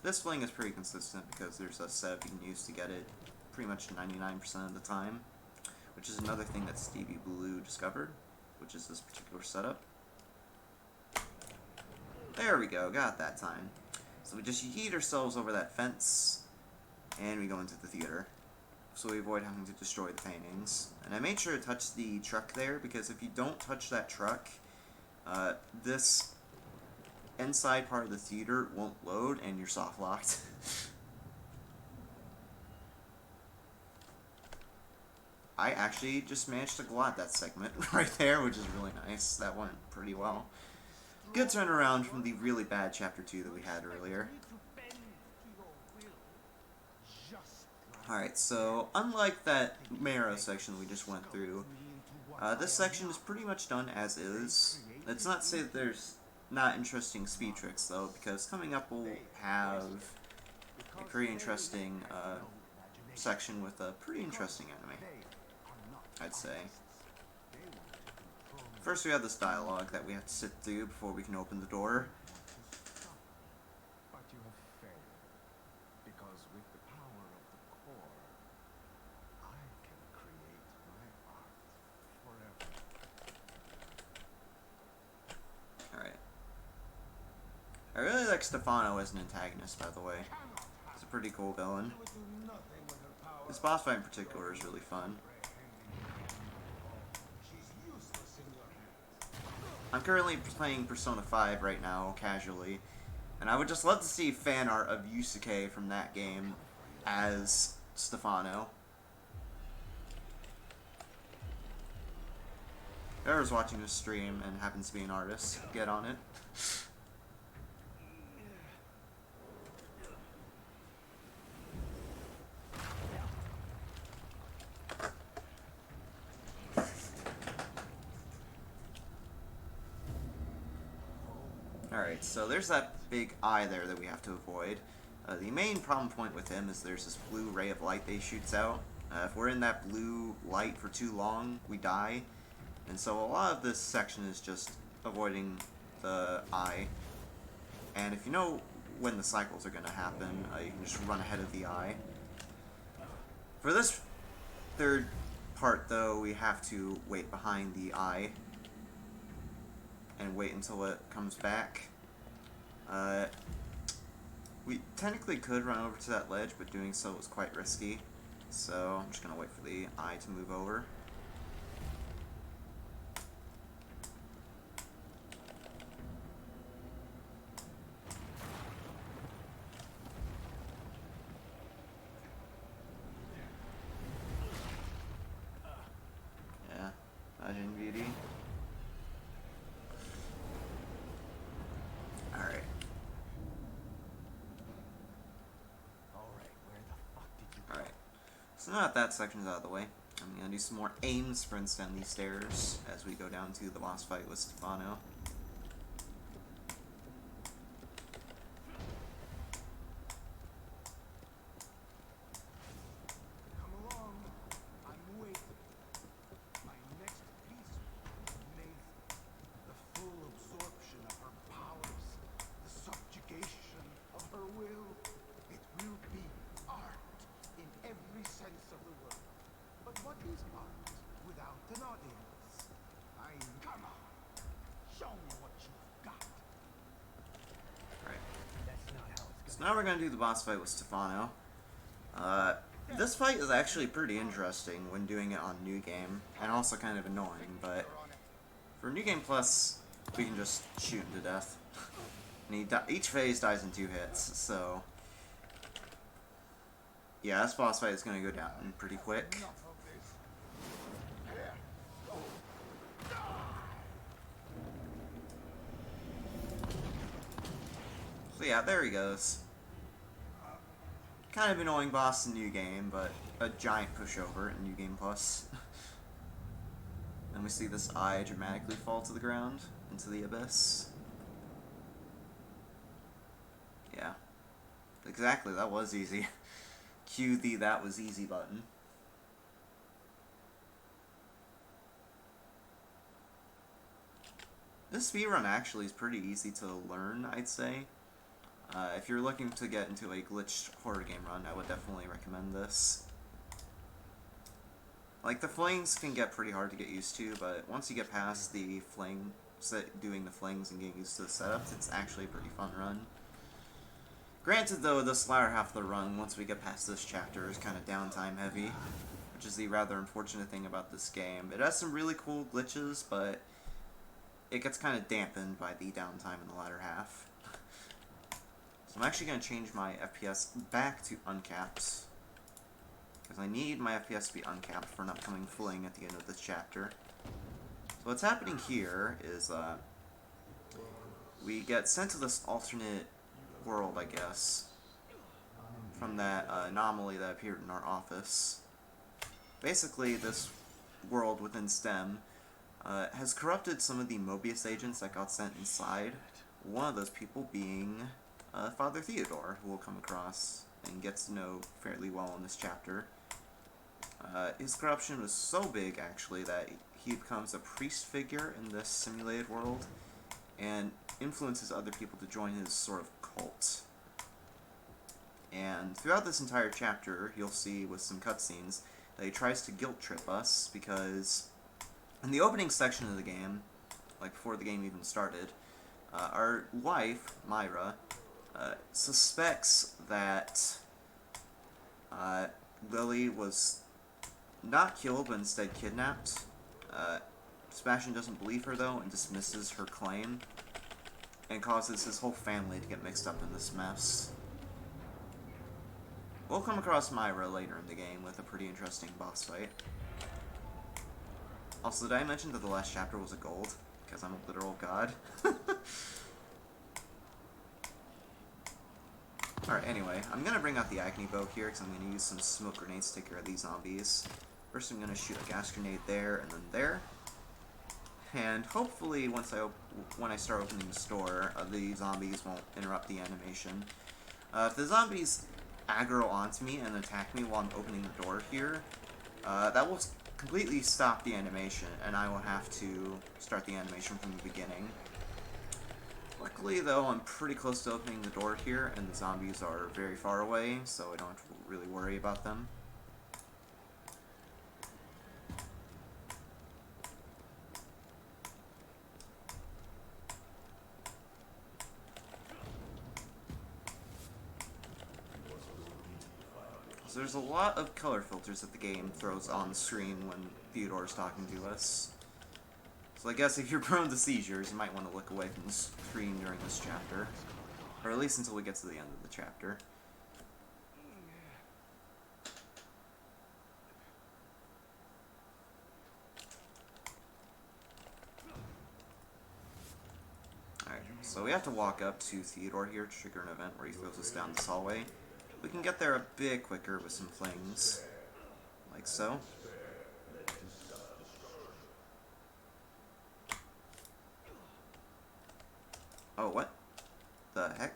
This fling is pretty consistent because there's a setup you can use to get it pretty much 99% of the time, which is another thing that Stevie Blue discovered, which is this particular setup. There we go, got it that time. So we just yeet ourselves over that fence, and we go into the theater. So we avoid having to destroy the paintings. And I made sure to touch the truck there, because if you don't touch that truck, this inside part of the theater won't load, and you're soft locked. I actually just managed to glot that segment right there, which is really nice. That went pretty well. Good turnaround from the really bad Chapter 2 that we had earlier. Alright, so unlike that Marrow section we just went through, this section is pretty much done as is. It's not to say that there's not interesting speed tricks, though, because coming up we'll have a pretty interesting section with a pretty interesting enemy, I'd say. First we have this dialogue that we have to sit through before we can open the door. But you have failed, because with the power of the core, I can create my art forever. Alright. I really like Stefano as an antagonist, by the way. He's a pretty cool villain. This boss fight in particular is really fun. I'm currently playing Persona 5 right now, casually, and I would just love to see fan art of Yusuke from that game as Stefano. Whoever's watching this stream and happens to be an artist, get on it. Alright, so there's that big eye there that we have to avoid. The main problem point with him is there's this blue ray of light that he shoots out. If we're in that blue light for too long, we die. And so a lot of this section is just avoiding the eye. And if you know when the cycles are going to happen, you can just run ahead of the eye. For this third part, though, we have to wait behind the eye and wait until it comes back. We technically could run over to that ledge, but doing so was quite risky. So I'm just gonna wait for the eye to move over. Yeah, Imagine Beauty. Alright. Alright. So now that section's out of the way, I'm gonna do some more aim sprints down these stairs as we go down to the boss fight with Stefano. Come along. I'm waiting. So now we're going to do the boss fight with Stefano. This fight is actually pretty interesting when doing it on New Game, and also kind of annoying, but for New Game Plus, we can just shoot him to death. And each phase dies in 2 hits, so... yeah, this boss fight is going to go down pretty quick. So yeah, there he goes. Kind of annoying boss in New Game, but a giant pushover in New Game Plus. And we see this eye dramatically fall to the ground, into the abyss. Yeah. Exactly, that was easy. Cue the "that was easy" button. This speedrun actually is pretty easy to learn, I'd say. If you're looking to get into a glitched horror game run, I would definitely recommend this. Like, the flings can get pretty hard to get used to, but once you get past the doing the flings and getting used to the setups, it's actually a pretty fun run. Granted, though, this latter half of the run, once we get past this chapter, is kind of downtime heavy, which is the rather unfortunate thing about this game. It has some really cool glitches, but it gets kind of dampened by the downtime in the latter half. So I'm actually going to change my FPS back to uncapped, because I need my FPS to be uncapped for an upcoming fling at the end of this chapter. So what's happening here is, we get sent to this alternate world, I guess, from that anomaly that appeared in our office. Basically, this world within STEM has corrupted some of the Mobius agents that got sent inside. One of those people being Father Theodore, who we'll come across and get to know fairly well in this chapter. His corruption was so big, actually, that he becomes a priest figure in this simulated world, and influences other people to join his sort of cult. And throughout this entire chapter, you'll see with some cutscenes that he tries to guilt trip us, because in the opening section of the game, like before the game even started, our wife, Myra, suspects that Lily was not killed, but instead kidnapped. Sebastian doesn't believe her, though, and dismisses her claim, and causes his whole family to get mixed up in this mess. We'll come across Myra later in the game with a pretty interesting boss fight. Also, did I mention that the last chapter was a gold? Because I'm a literal god. Alright, anyway, I'm going to bring out the Agni Bow here, because I'm going to use some smoke grenades to take care of these zombies. First I'm going to shoot a gas grenade there, and then there. And hopefully, when I start opening the store, the zombies won't interrupt the animation. If the zombies aggro onto me and attack me while I'm opening the door here, that will completely stop the animation, and I will have to start the animation from the beginning. Luckily, though, I'm pretty close to opening the door here, and the zombies are very far away, so I don't have to really worry about them. So there's a lot of color filters that the game throws on the screen when Theodore's talking to us. So I guess if you're prone to seizures, you might want to look away from the screen during this chapter. Or at least until we get to the end of the chapter. Alright, so we have to walk up to Theodore here to trigger an event where he throws us down this hallway. We can get there a bit quicker with some flings. Like so. Oh, what? The heck?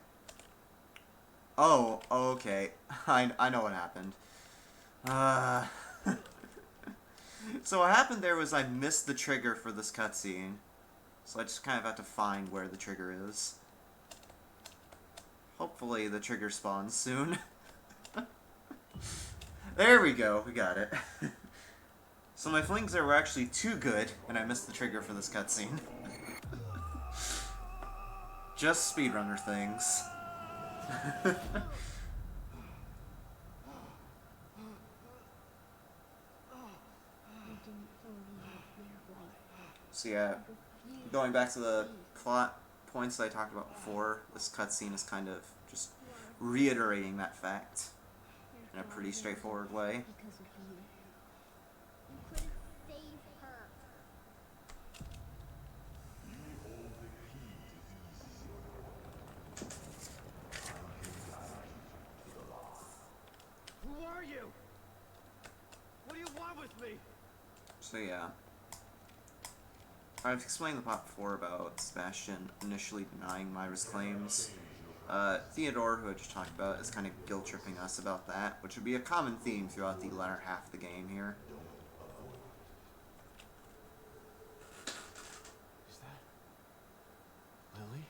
Oh, okay. I know what happened. So what happened there was I missed the trigger for this cutscene. So I just kind of have to find where the trigger is. Hopefully the trigger spawns soon. There we go, we got it. So my flings there were actually too good, and I missed the trigger for this cutscene. Just speedrunner things. So yeah, going back to the plot points that I talked about before, this cutscene is kind of just reiterating that fact in a pretty straightforward way. Because of you. You couldn't save her. Who are you? What do you want with me? So yeah, I've explained the plot before about Sebastian initially denying Myra's claims. Theodore, who I just talked about, is kind of guilt-tripping us about that, which would be a common theme throughout the latter half of the game here. Is that Lily?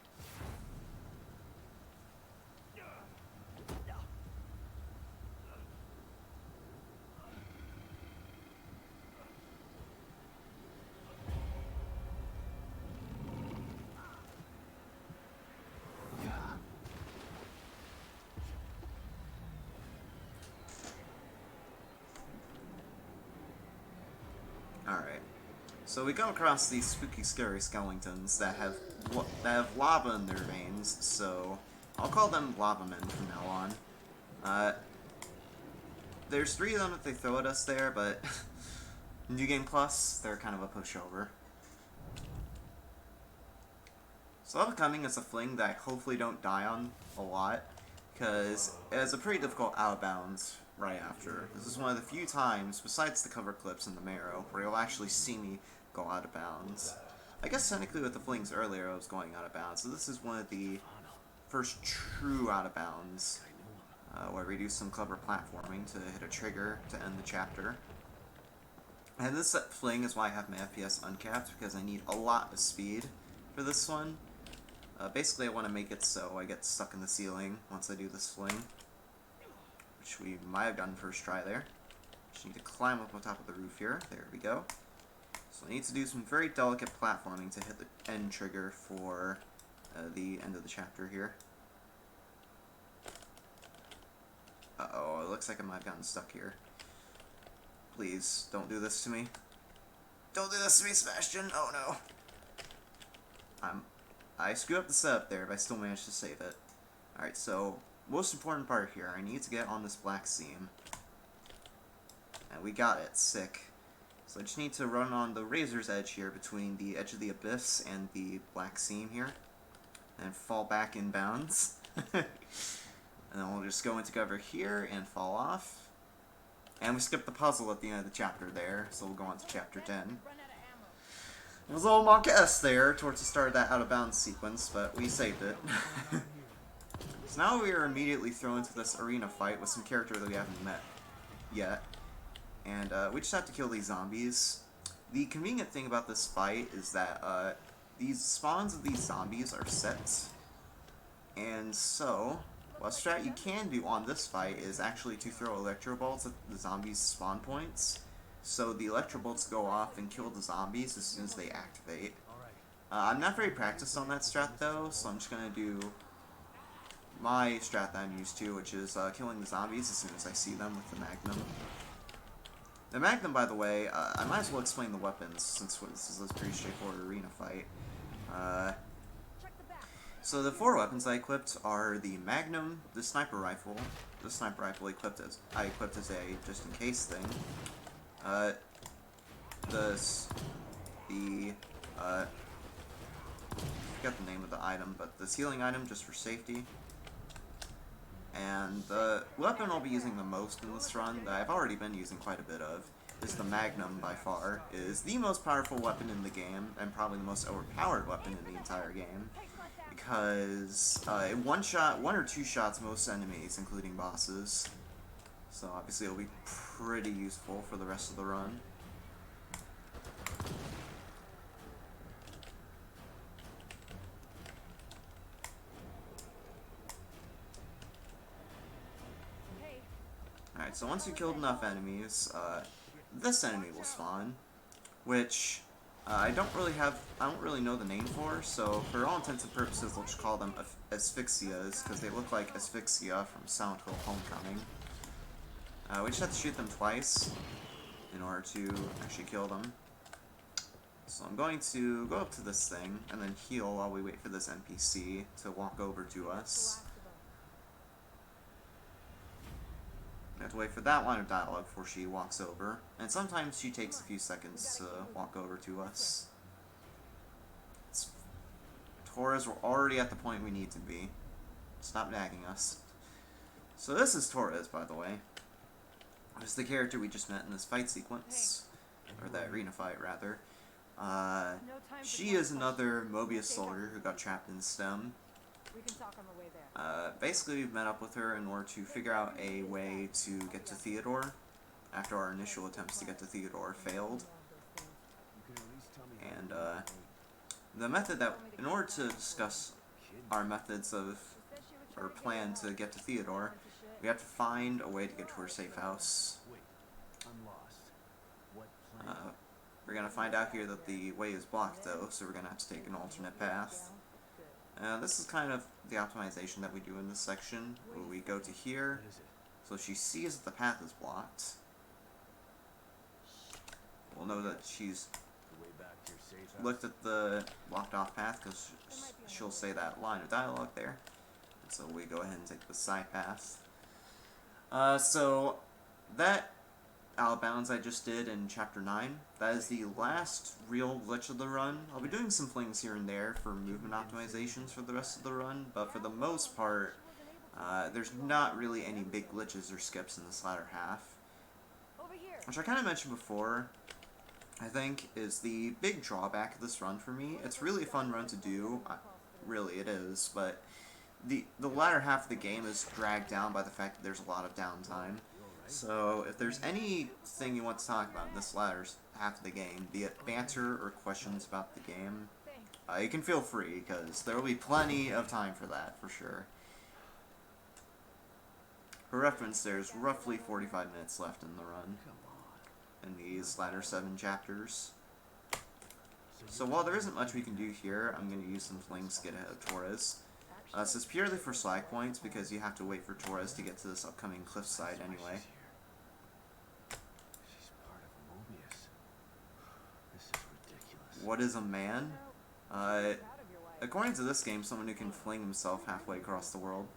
Alright. So we come across these spooky, scary skeletons that have lava in their veins, so I'll call them lava men from now on. There's 3 of them that they throw at us there, but New Game Plus, they're kind of a pushover. So upcoming is a fling that I hopefully don't die on a lot, because it has a pretty difficult out of bounds right after. This is one of the few times, besides the cover clips in the Marrow, where you'll actually see me go out of bounds. I guess technically with the flings earlier I was going out of bounds, so this is one of the first true out of bounds, where we do some clever platforming to hit a trigger to end the chapter. And this fling is why I have my FPS uncapped, because I need a lot of speed for this one. Basically I want to make it so I get stuck in the ceiling once I do this fling, which we might have done first try there. Just need to climb up on top of the roof here. There we go. So I need to do some very delicate platforming to hit the end trigger for the end of the chapter here. Uh-oh, it looks like I might have gotten stuck here. Please, don't do this to me. Don't do this to me, Sebastian! Oh no! I screwed up the setup there, but I still managed to save it. Alright, so, most important part here, I need to get on this black seam. And we got it, sick. So I just need to run on the razor's edge here between the edge of the abyss and the black seam here. And fall back in bounds. And then we'll just go into cover here and fall off. And we skipped the puzzle at the end of the chapter there, so we'll go on to chapter 10. It was a little mock-esque there towards the start of that out-of-bounds sequence, but we saved it. So now we are immediately thrown into this arena fight with some character that we haven't met yet. And we just have to kill these zombies. The convenient thing about this fight is that these spawns of these zombies are set. And so, what strat you can do on this fight is actually to throw electro bolts at the zombies' spawn points. So the electro bolts go off and kill the zombies as soon as they activate. I'm not very practiced on that strat though, so I'm just going to do my strat that I'm used to, which is killing the zombies as soon as I see them with the Magnum. The Magnum, by the way, I might as well explain the weapons, since this is a pretty straightforward arena fight. So the 4 weapons I equipped are the Magnum, the sniper rifle. The sniper rifle I equipped as a just-in-case thing. I forgot the name of the item, but the healing item just for safety. And the weapon I'll be using the most in this run, that I've already been using quite a bit of, is the Magnum by far. It is the most powerful weapon in the game, and probably the most overpowered weapon in the entire game. Because it one or two shots most enemies, including bosses. So obviously it'll be pretty useful for the rest of the run. Alright, so once you killed enough enemies, this enemy will spawn, which I don't really know the name for, so for all intents and purposes, we'll just call them asphyxias, because they look like asphyxia from Silent Hill Homecoming. We just have to shoot them twice in order to actually kill them. So I'm going to go up to this thing, and then heal while we wait for this NPC to walk over to us. We have to wait for that line of dialogue before she walks over, and sometimes she takes a few seconds to walk over to us. Torres, we're already at the point we need to be. Stop nagging us. So this is Torres, by the way. This is the character we just met in this fight sequence, or that arena fight, rather. She is another Mobius soldier who got trapped in STEM. We can talk on the way there. Basically, we've met up with her in order to figure out a way to get to Theodore, after our initial attempts to get to Theodore failed. And, the method that, in order to discuss our methods of, or plan to get to Theodore, we have to find a way to get to her safe house. We're gonna find out here that the way is blocked though, so we're gonna have to take an alternate path. This is kind of the optimization that we do in this section, where we go to here, so she sees that the path is blocked. We'll know that she's looked at the blocked off path, because she'll say that line of dialogue there. And so we go ahead and take the side path. So that out of bounds I just did in Chapter 9, that is the last real glitch of the run. I'll be doing some flings here and there for movement optimizations for the rest of the run, but for the most part, there's not really any big glitches or skips in this latter half. Which I kind of mentioned before, I think, is the big drawback of this run for me. It's really a fun run to do, really it is, but the latter half of the game is dragged down by the fact that there's a lot of downtime. So if there's anything you want to talk about in this latter half of the game, be it banter or questions about the game, you can feel free, because there will be plenty of time for that, for sure. For reference, there's roughly 45 minutes left in the run, in these latter 7 chapters. So while there isn't much we can do here, I'm going to use some flings to get ahead of Torres. This is purely for slag points, because you have to wait for Torres to get to this upcoming cliffside anyway. She's part of Mobius. This is ridiculous. What is a man? According to this game, someone who can fling himself halfway across the world.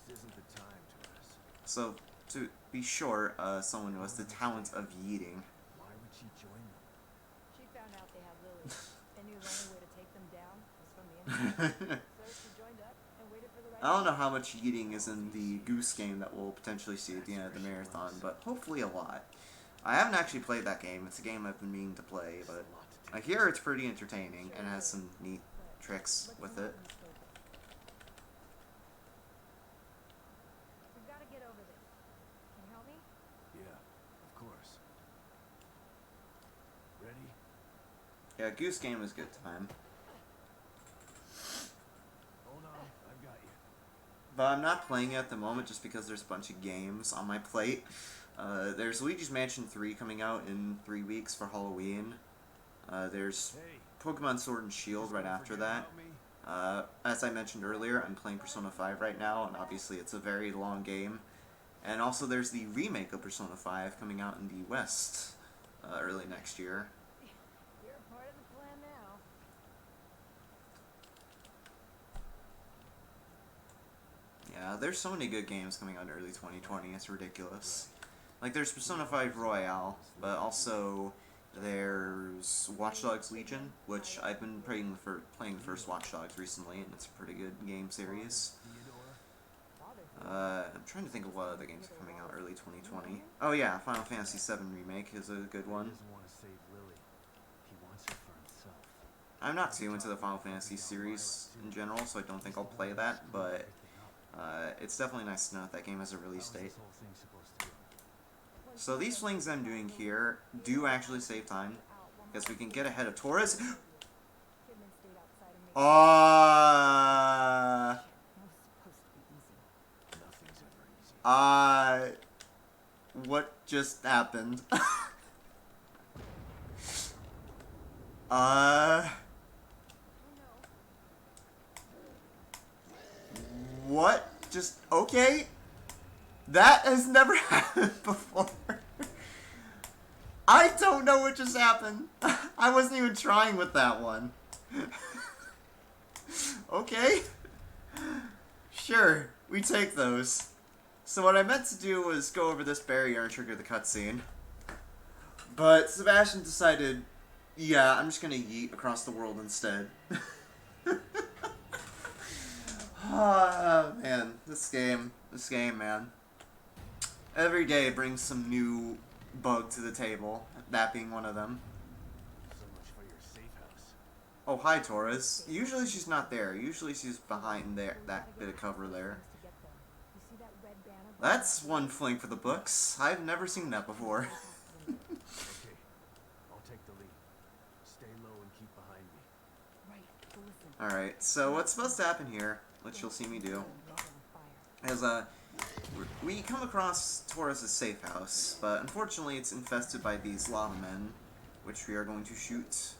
This isn't the time, Torres. So, to be short, someone who has the talent of yeeting. Why would she join them? She found out they had lilies and knew the only way to take them down was from the inside. So she joined up and waited for the right I don't know how much yeeting is in the Goose game that we'll potentially see at the end of the marathon, but hopefully a lot. I haven't actually played that game. It's a game I've been meaning to play, but I hear it's pretty entertaining and has some neat tricks with it. We've got to get over this. Can you help me? Yeah, of course. Ready? Yeah, Goose game is a good time. Hold on, I've got you. But I'm not playing it at the moment just because there's a bunch of games on my plate. There's Luigi's Mansion 3 coming out in 3 weeks for Halloween. There's Hey, Pokemon Sword and Shield right after that. As I mentioned earlier, I'm playing Persona 5 right now, and obviously it's a very long game. And also there's the remake of Persona 5 coming out in the West early next year. You're a part of the plan now. Yeah, there's so many good games coming out in early 2020, it's ridiculous. Like, there's Persona 5 Royale, but also there's Watch Dogs Legion, which I've been playing the first Watch Dogs recently, and it's a pretty good game series. I'm trying to think of what other games are coming out early 2020. Oh yeah, Final Fantasy VII Remake is a good one. he doesn't want to save Lily. He wants her for himself. I'm not too into the Final Fantasy series in general, so I don't think I'll play that, but it's definitely nice to know that game has a release How's date. this whole thing supposed to go? So these flings I'm doing here do actually save time, because we can get ahead of Torres. Kidman stayed outside and made Ah, That was supposed to be easy. Nothing's ever easy. what just happened? Uh, what? Just, okay. That has never happened before. I don't know what just happened. I wasn't even trying with that one. Okay. Sure, we take those. So what I meant to do was go over this barrier and trigger the cutscene. But Sebastian decided, yeah, I'm just gonna yeet across the world instead. Ah, man, this game, man. Every day brings some new bug to the table, that being one of them. So much for your safe house. Oh, hi, Torres. Usually she's not there. Usually she's behind there, that bit of cover there. That's one fling for the books. I've never seen that before. Okay, I'll take the lead. Stay low and keep behind me. Alright, so what's supposed to happen here, which you'll see me do, is we come across Torres' safe house, but unfortunately it's infested by these lava men, which we are going to shoot.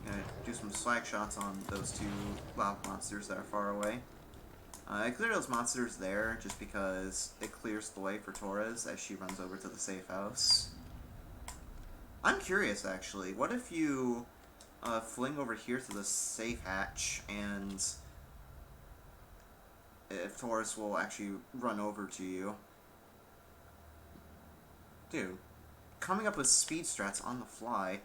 Gonna do some swag shots on those two lava monsters that are far away. I clear those monsters there just because it clears the way for Torres as she runs over to the safe house. I'm curious, actually. What if you fling over here to the safe hatch, and if Torres will actually run over to you? Dude, coming up with speed strats on the fly.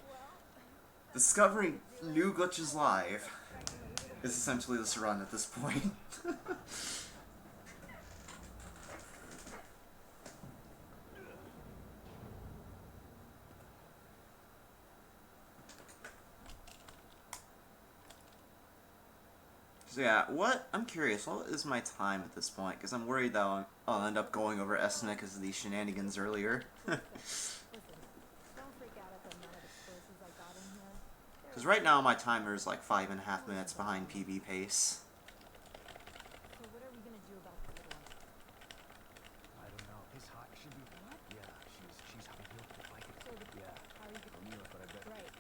Discovering new glitches live is essentially this run at this point. So yeah, I'm curious, what is my time at this point? Because I'm worried that I'll end up going over Esna because of these shenanigans earlier. Because right now my timer is like 5.5 minutes behind PB pace. So what are we gonna do about the little one? I don't know. His hot should be. What? Yeah, she's hot. He'll like it. So Yeah. how are you gonna... Don't know, but I bet. Right.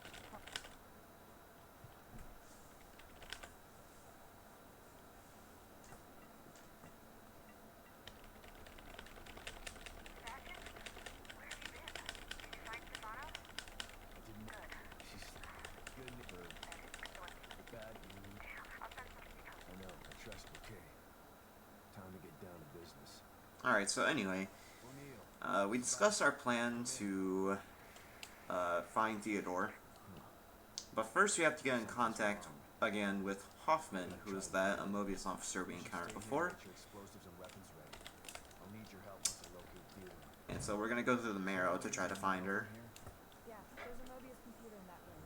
She's good or bad. I know. I trust. Okay. Time to get down to business. Alright, so anyway, we discussed our plan to find Theodore. But first we have to get in contact again with Hoffman, who is that a Mobius officer we encountered before. And so we're going to go through the Marrow to try to find her. Yeah, there's a Mobius computer in that room.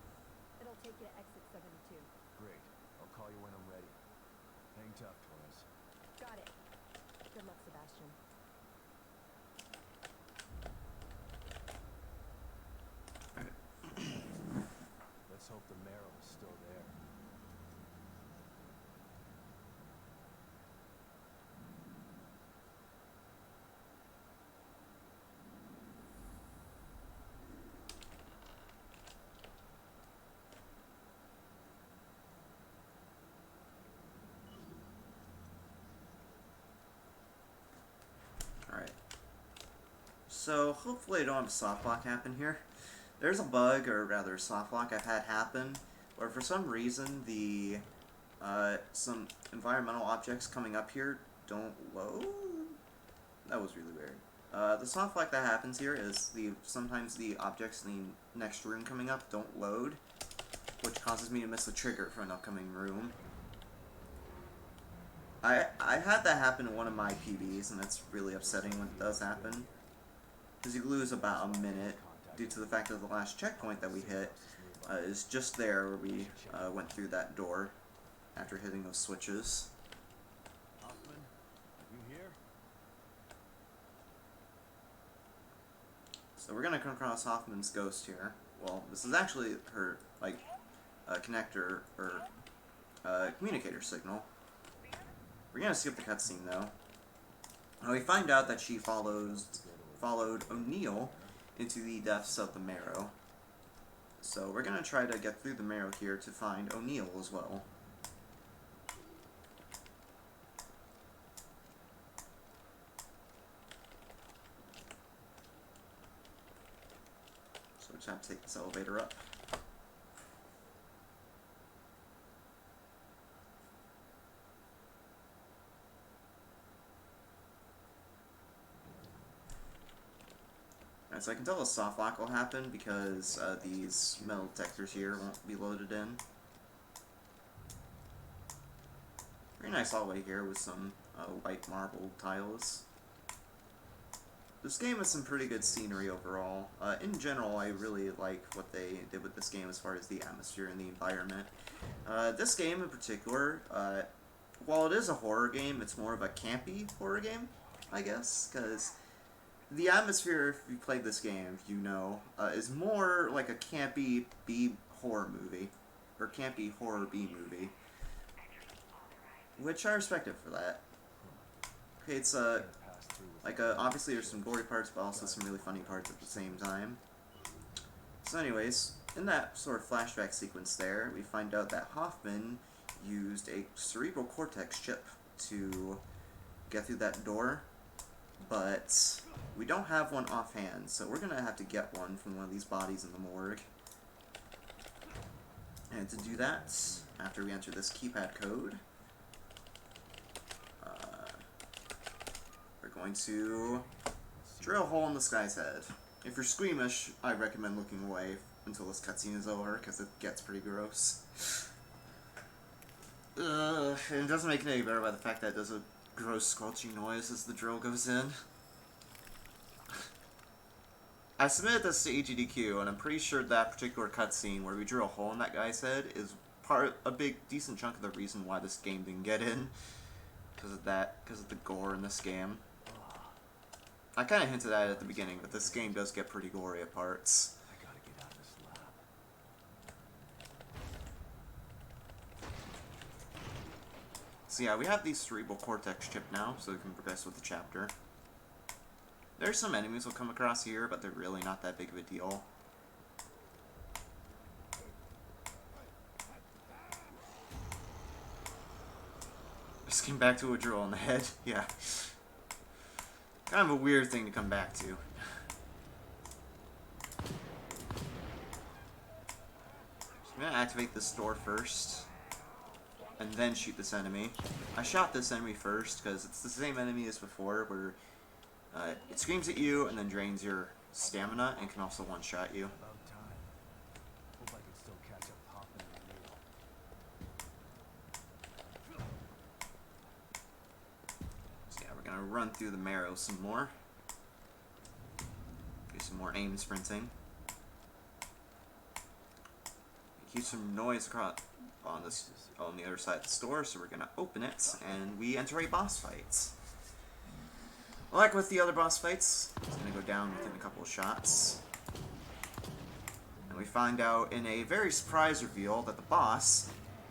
It'll take you to exit 72. Great. I'll call you when I'm ready. Hang tough, Torres. Got it. Good luck, Sebastian. Let's hope the marrow is still there. Alright. So hopefully I don't have a soft lock happen here. There's a bug, or rather a soft lock I've had happen, where for some reason the some environmental objects coming up here don't load? That was really weird. The soft lock that happens here is sometimes the objects in the next room coming up don't load, which causes me to miss the trigger for an upcoming room. I had that happen in one of my PBs, and that's really upsetting when it does happen, because you lose about a minute due to the fact that the last checkpoint that we hit is just there where we went through that door after hitting those switches. Hoffman, you here? So we're gonna come across Hoffman's ghost here. Well, this is actually her, like, connector, or communicator signal. We're gonna skip the cutscene, though. We find out that she followed O'Neill into the depths of the Marrow. So we're gonna try to get through the marrow here to find O'Neill as well. So we just have to take this elevator up. Alright, so I can tell a soft lock will happen because these metal detectors here won't be loaded in. Very nice hallway here with some white marble tiles. This game has some pretty good scenery overall. In general, I really like what they did with this game as far as the atmosphere and the environment. This game in particular, while it is a horror game, it's more of a campy horror game, I guess, because the atmosphere, if you played this game, you know, is more like a campy B horror movie, or campy horror B movie, which I respect it for that. Okay, it's like obviously there's some gory parts, but also some really funny parts at the same time. So anyways, in that sort of flashback sequence there, we find out that Hoffman used a cerebral cortex chip to get through that door, but we don't have one offhand, so we're gonna have to get one from one of these bodies in the morgue. And to do that, after we enter this keypad code, we're going to drill a hole in this guy's head. If you're squeamish, I recommend looking away until this cutscene is over, because it gets pretty gross. And it doesn't make it any better by the fact that it does a gross squelching noise as the drill goes in. I submitted this to EGDQ, and I'm pretty sure that particular cutscene where we drill a hole in that guy's head is a big, decent chunk of the reason why this game didn't get in. Because of the gore in this game. I kind of hinted at it at the beginning, but this game does get pretty gory at parts. I gotta get out of this lab. So yeah, we have the cerebral cortex chip now, so we can progress with the chapter. There's some enemies we'll come across here, but they're really not that big of a deal. Just came back to a drill on the head, yeah. Kind of a weird thing to come back to. So I'm gonna activate this door first, and then shoot this enemy. I shot this enemy first, because it's the same enemy as before, where it screams at you and then drains your stamina and can also one-shot you. About time. Hope I can still catch up Hoffman and O'Neill. So yeah, we're gonna run through the marrow some more. Do some more aim sprinting. Hear some noise across on the other side of the store, so we're gonna open it and we enter a boss fight. Like with the other boss fights, it's going to go down within a couple of shots. And we find out in a very surprise reveal that the boss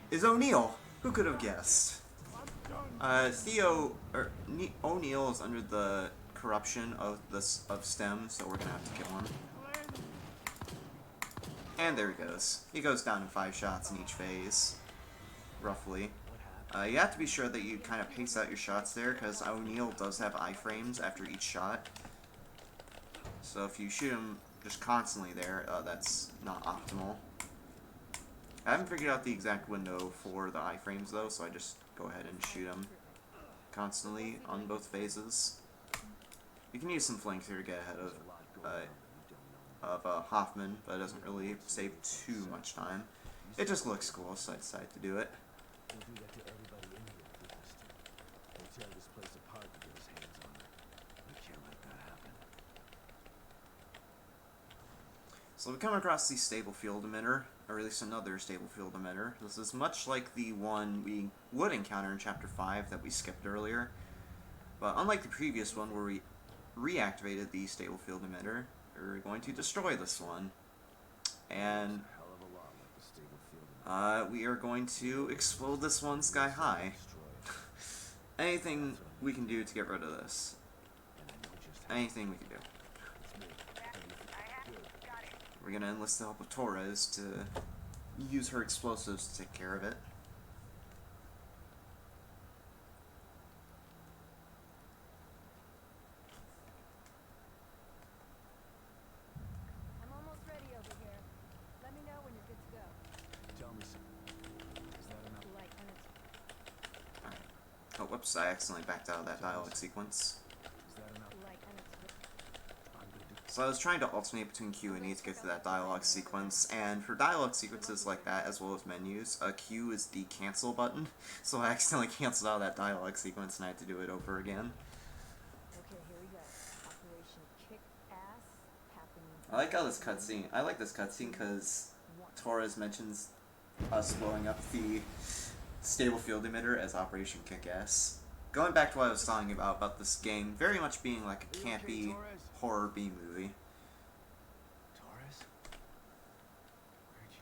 is O'Neill. Who could have guessed? O'Neill is under the corruption of STEM, so we're going to have to kill him. And there he goes. He goes down in 5 shots in each phase, roughly. You have to be sure that you kind of pace out your shots there, because O'Neill does have iframes after each shot. So if you shoot him just constantly there, that's not optimal. I haven't figured out the exact window for the iframes though, so I just go ahead and shoot him constantly on both phases. You can use some flanks here to get ahead of Hoffman, but it doesn't really save too much time. It just looks cool, so I decided to do it. We'll do that to everybody in here if we have to. We'll tear this place apart to get his hands on her. We can't let that happen. So we come across the stable field emitter, or at least another stable field emitter. This is much like the one we would encounter in Chapter 5 that we skipped earlier. But unlike the previous one where we reactivated the stable field emitter, we're going to destroy this one. And Hell of a lot like the stable field. we are going to explode this one sky high. Anything we can do to get rid of this. And I know just how Anything we can do. it's me. we're gonna enlist the help of Torres to use her explosives to take care of it. I'm almost ready over here. Let me know when you're good to go. Tell me something. Is that enough? Like when it's Alright. Oh, whoops, I accidentally backed out of that dialogue sequence. Is that enough? like when it's I'm good to So I was trying to alternate between Q and E to get to that dialogue sequence, and for dialogue sequences like that, as well as menus, Q is the cancel button, so I accidentally canceled out of that dialogue sequence and I had to do it over again. okay, here we go. Operation Kick Ass happening. I like how this cutscene, I like this cutscene because Torres mentions us blowing up the stable field emitter as Operation Kick-Ass. Going back to what I was talking about this game very much being like a campy horror B movie. Torres? Where'd you...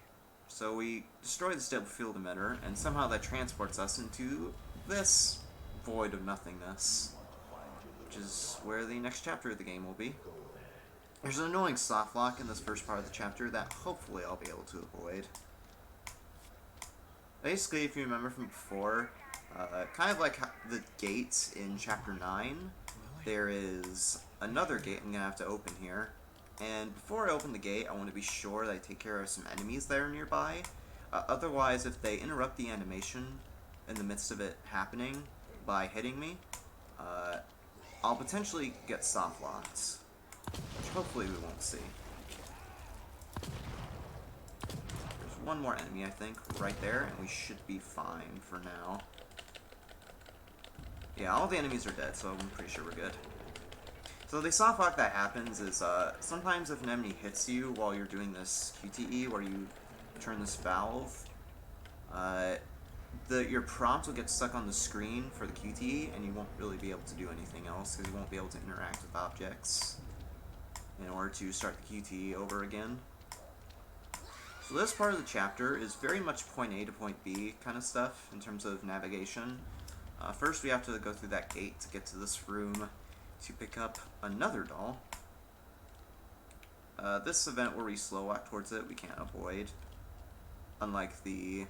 So we destroy the stable field emitter, and somehow that transports us into this void of nothingness, which is where the next chapter of the game will be. There's an annoying soft lock in this first part of the chapter that hopefully I'll be able to avoid. Basically, if you remember from before, kind of like the gate in Chapter 9, there is another gate I'm going to have to open here. And before I open the gate, I want to be sure that I take care of some enemies that are nearby. Otherwise, if they interrupt the animation in the midst of it happening by hitting me, I'll potentially get soft locked, which hopefully we won't see. There's one more enemy, I think, right there, and we should be fine for now. Yeah, all the enemies are dead, so I'm pretty sure we're good. So the soft lock that happens is, sometimes if an enemy hits you while you're doing this QTE, where you turn this valve, your prompt will get stuck on the screen for the QTE, and you won't really be able to do anything else, because you won't be able to interact with objects in order to start the QTE over again. So this part of the chapter is very much point A to point B kind of stuff, in terms of navigation. First we have to go through that gate to get to this room to pick up another doll. This event where we slow walk towards it, we can't avoid. Unlike the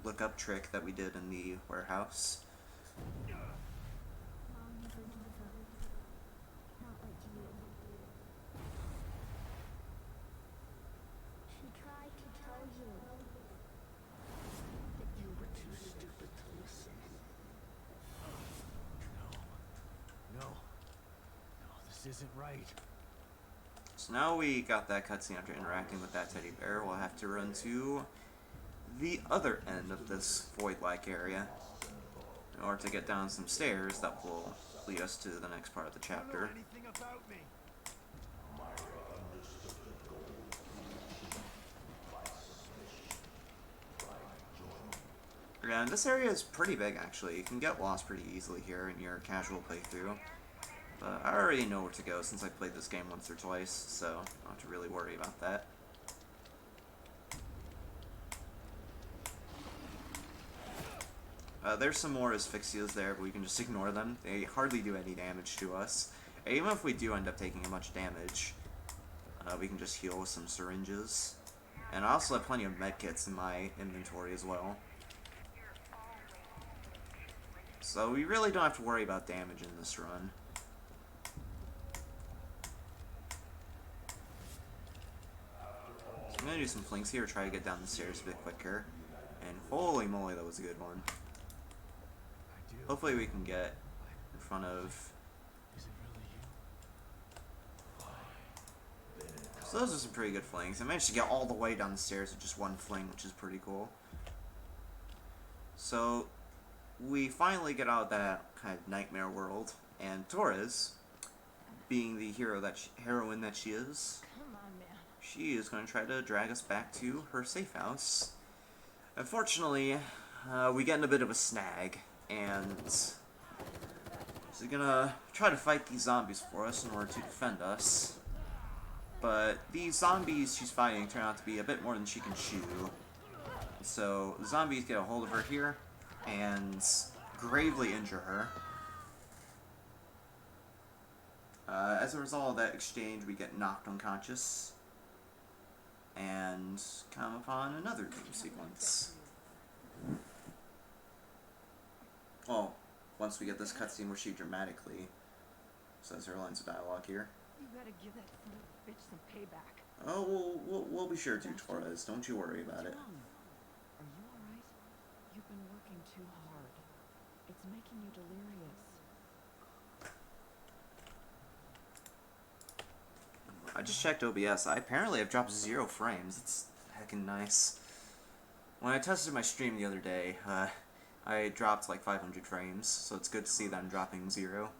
look up trick that we did in the warehouse. Mom never gave up. Not like you. She tried to tell you. But you were too stupid to listen. No. No, this isn't right. So now we got that cutscene after interacting with that teddy bear, we'll have to run to the other end of this void-like area in order to get down some stairs that will lead us to the next part of the chapter. Anything about me? And this area is pretty big, actually. You can get lost pretty easily here in your casual playthrough. But I already know where to go since I played this game once or twice, so I don't have to really worry about that. There's some more asphyxias there, but we can just ignore them. They hardly do any damage to us. And even if we do end up taking much damage, we can just heal with some syringes. And I also have plenty of medkits in my inventory as well. So we really don't have to worry about damage in this run. So I'm going to do some flinks here, try to get down the stairs a bit quicker. And holy moly, that was a good one. Hopefully we can get in front of... Is it really you? So those are some pretty good flings. I managed to get all the way down the stairs with just one fling, which is pretty cool. So we finally get out of that kind of nightmare world, and Torres, being the heroine that she is, Come on, man. she is going to try to drag us back to her safe house. Unfortunately, we get in a bit of a snag, and she's gonna try to fight these zombies for us in order to defend us. But these zombies she's fighting turn out to be a bit more than she can chew. So the zombies get a hold of her here and gravely injure her. As a result of that exchange, we get knocked unconscious. and come upon another dream sequence. Oh, once we get this cutscene where she dramatically says her lines of dialogue here. You gotta give that son of a bitch some payback. Oh, we'll be sure to, Torres. Don't you worry about it. Are you alright? You've been working too hard. It's making you delirious. I just checked OBS. I apparently have dropped 0 frames. It's heckin' nice. When I tested my stream the other day, I dropped like 500 frames, so it's good to see that I'm dropping 0.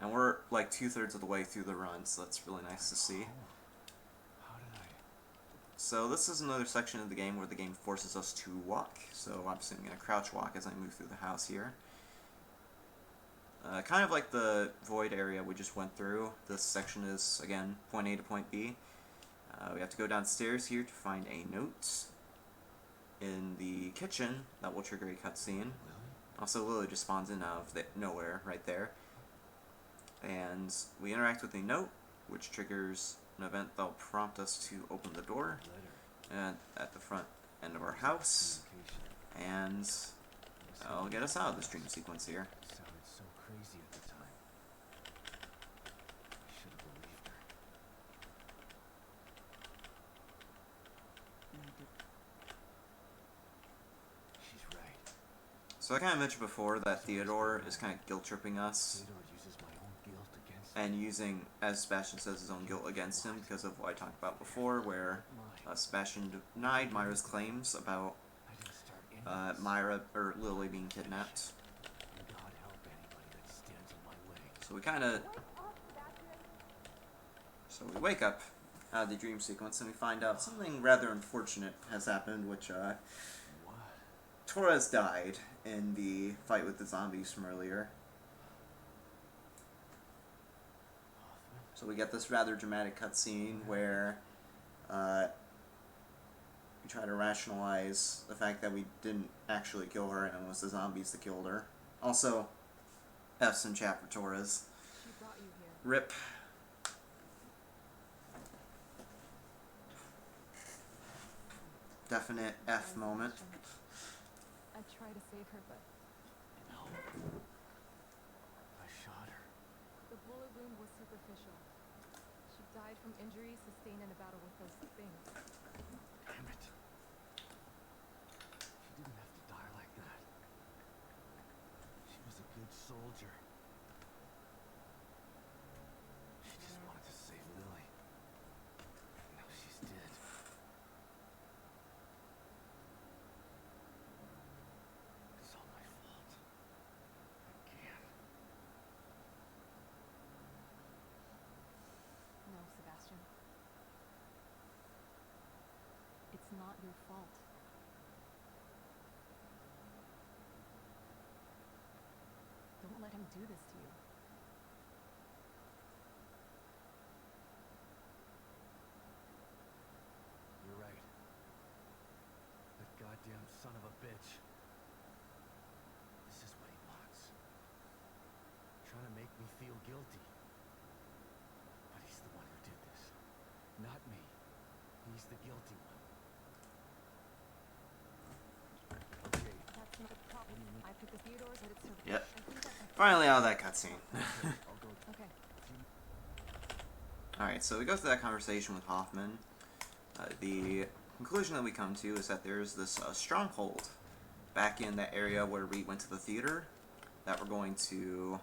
And we're like 2/3 of the way through the run, so that's really nice to see. How did I? So this is another section of the game where the game forces us to walk. So obviously I'm going to crouch walk as I move through the house here. Kind of like the void area we just went through. This section is, again, point A to point B. We have to go downstairs here to find a note in the kitchen that will trigger a cutscene. Also, Lily just spawns in out of nowhere right there. And we interact with a note, which triggers an event that will prompt us to open the door and at the front end of our house, and that'll get us out of this dream sequence here. Sounded so crazy at the time. I should have believed her. She's right. So I kind of mentioned before that Theodore is kind of guilt-tripping us Theodore uses my own guilt against and using, as Sebastian says, his own guilt against him because of what I talked about before, where Sebastian denied Myra's claims about I didn't start any of this. Myra or Lily being kidnapped. And God help anybody that stands in my way. So we kind of, we wake up out of the dream sequence and we find out something rather unfortunate has happened, which What? Torres died in the fight with the zombies from earlier. So we get this rather dramatic cutscene where we try to rationalize the fact that we didn't actually kill her and it was the zombies that killed her. Also, F's in chat for Torres. She brought you here. RIP. Definite F moment. I tried to save her, but No. I shot her. the bullet wound was superficial. She died from injuries sustained in a battle with those things. Damn it. She didn't have to die like that. She was a good soldier. She just wanted to save Lily. Now she's dead. It's all my fault. Again. No, Sebastian. It's not your fault. Don't let him do this to you. You're right. That goddamn son of a bitch. This is what he wants. Trying to make me feel guilty. But he's the one who did this. Not me. He's the guilty one. Okay. That's not a problem. I put the Theodores at its service. Yep. I think that's my Finally out of that cutscene. I'll go. Okay. Alright, so we go through that conversation with Hoffman. The conclusion that we come to is that there's this stronghold back in that area where we went to the theater that we're going to,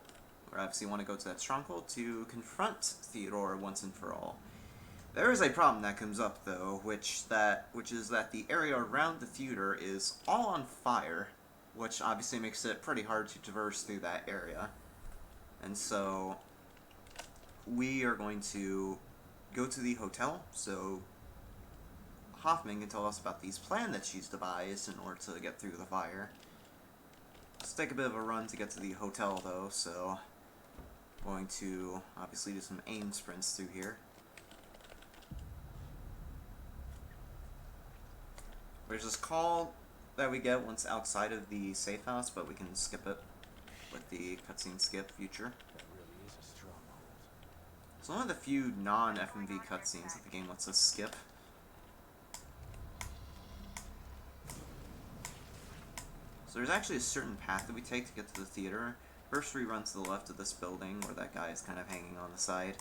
we obviously want to go to that stronghold to confront Theodore once and for all. There is a problem that comes up though, which is that the area around the theater is all on fire, which obviously makes it pretty hard to traverse through that area. And so we are going to go to the hotel, so Hoffman can tell us about these plan that she's devised in order to get through the fire. Let's take a bit of a run to get to the hotel though, so going to obviously do some aim sprints through here. There's this call that we get once outside of the safe house, but we can skip it with the cutscene skip feature. That really is a stronghold. It's one of the few non-FMV cutscenes that the game lets us skip. So there's actually a certain path that we take to get to the theater. First we run to the left of this building where that guy is kind of hanging on the side.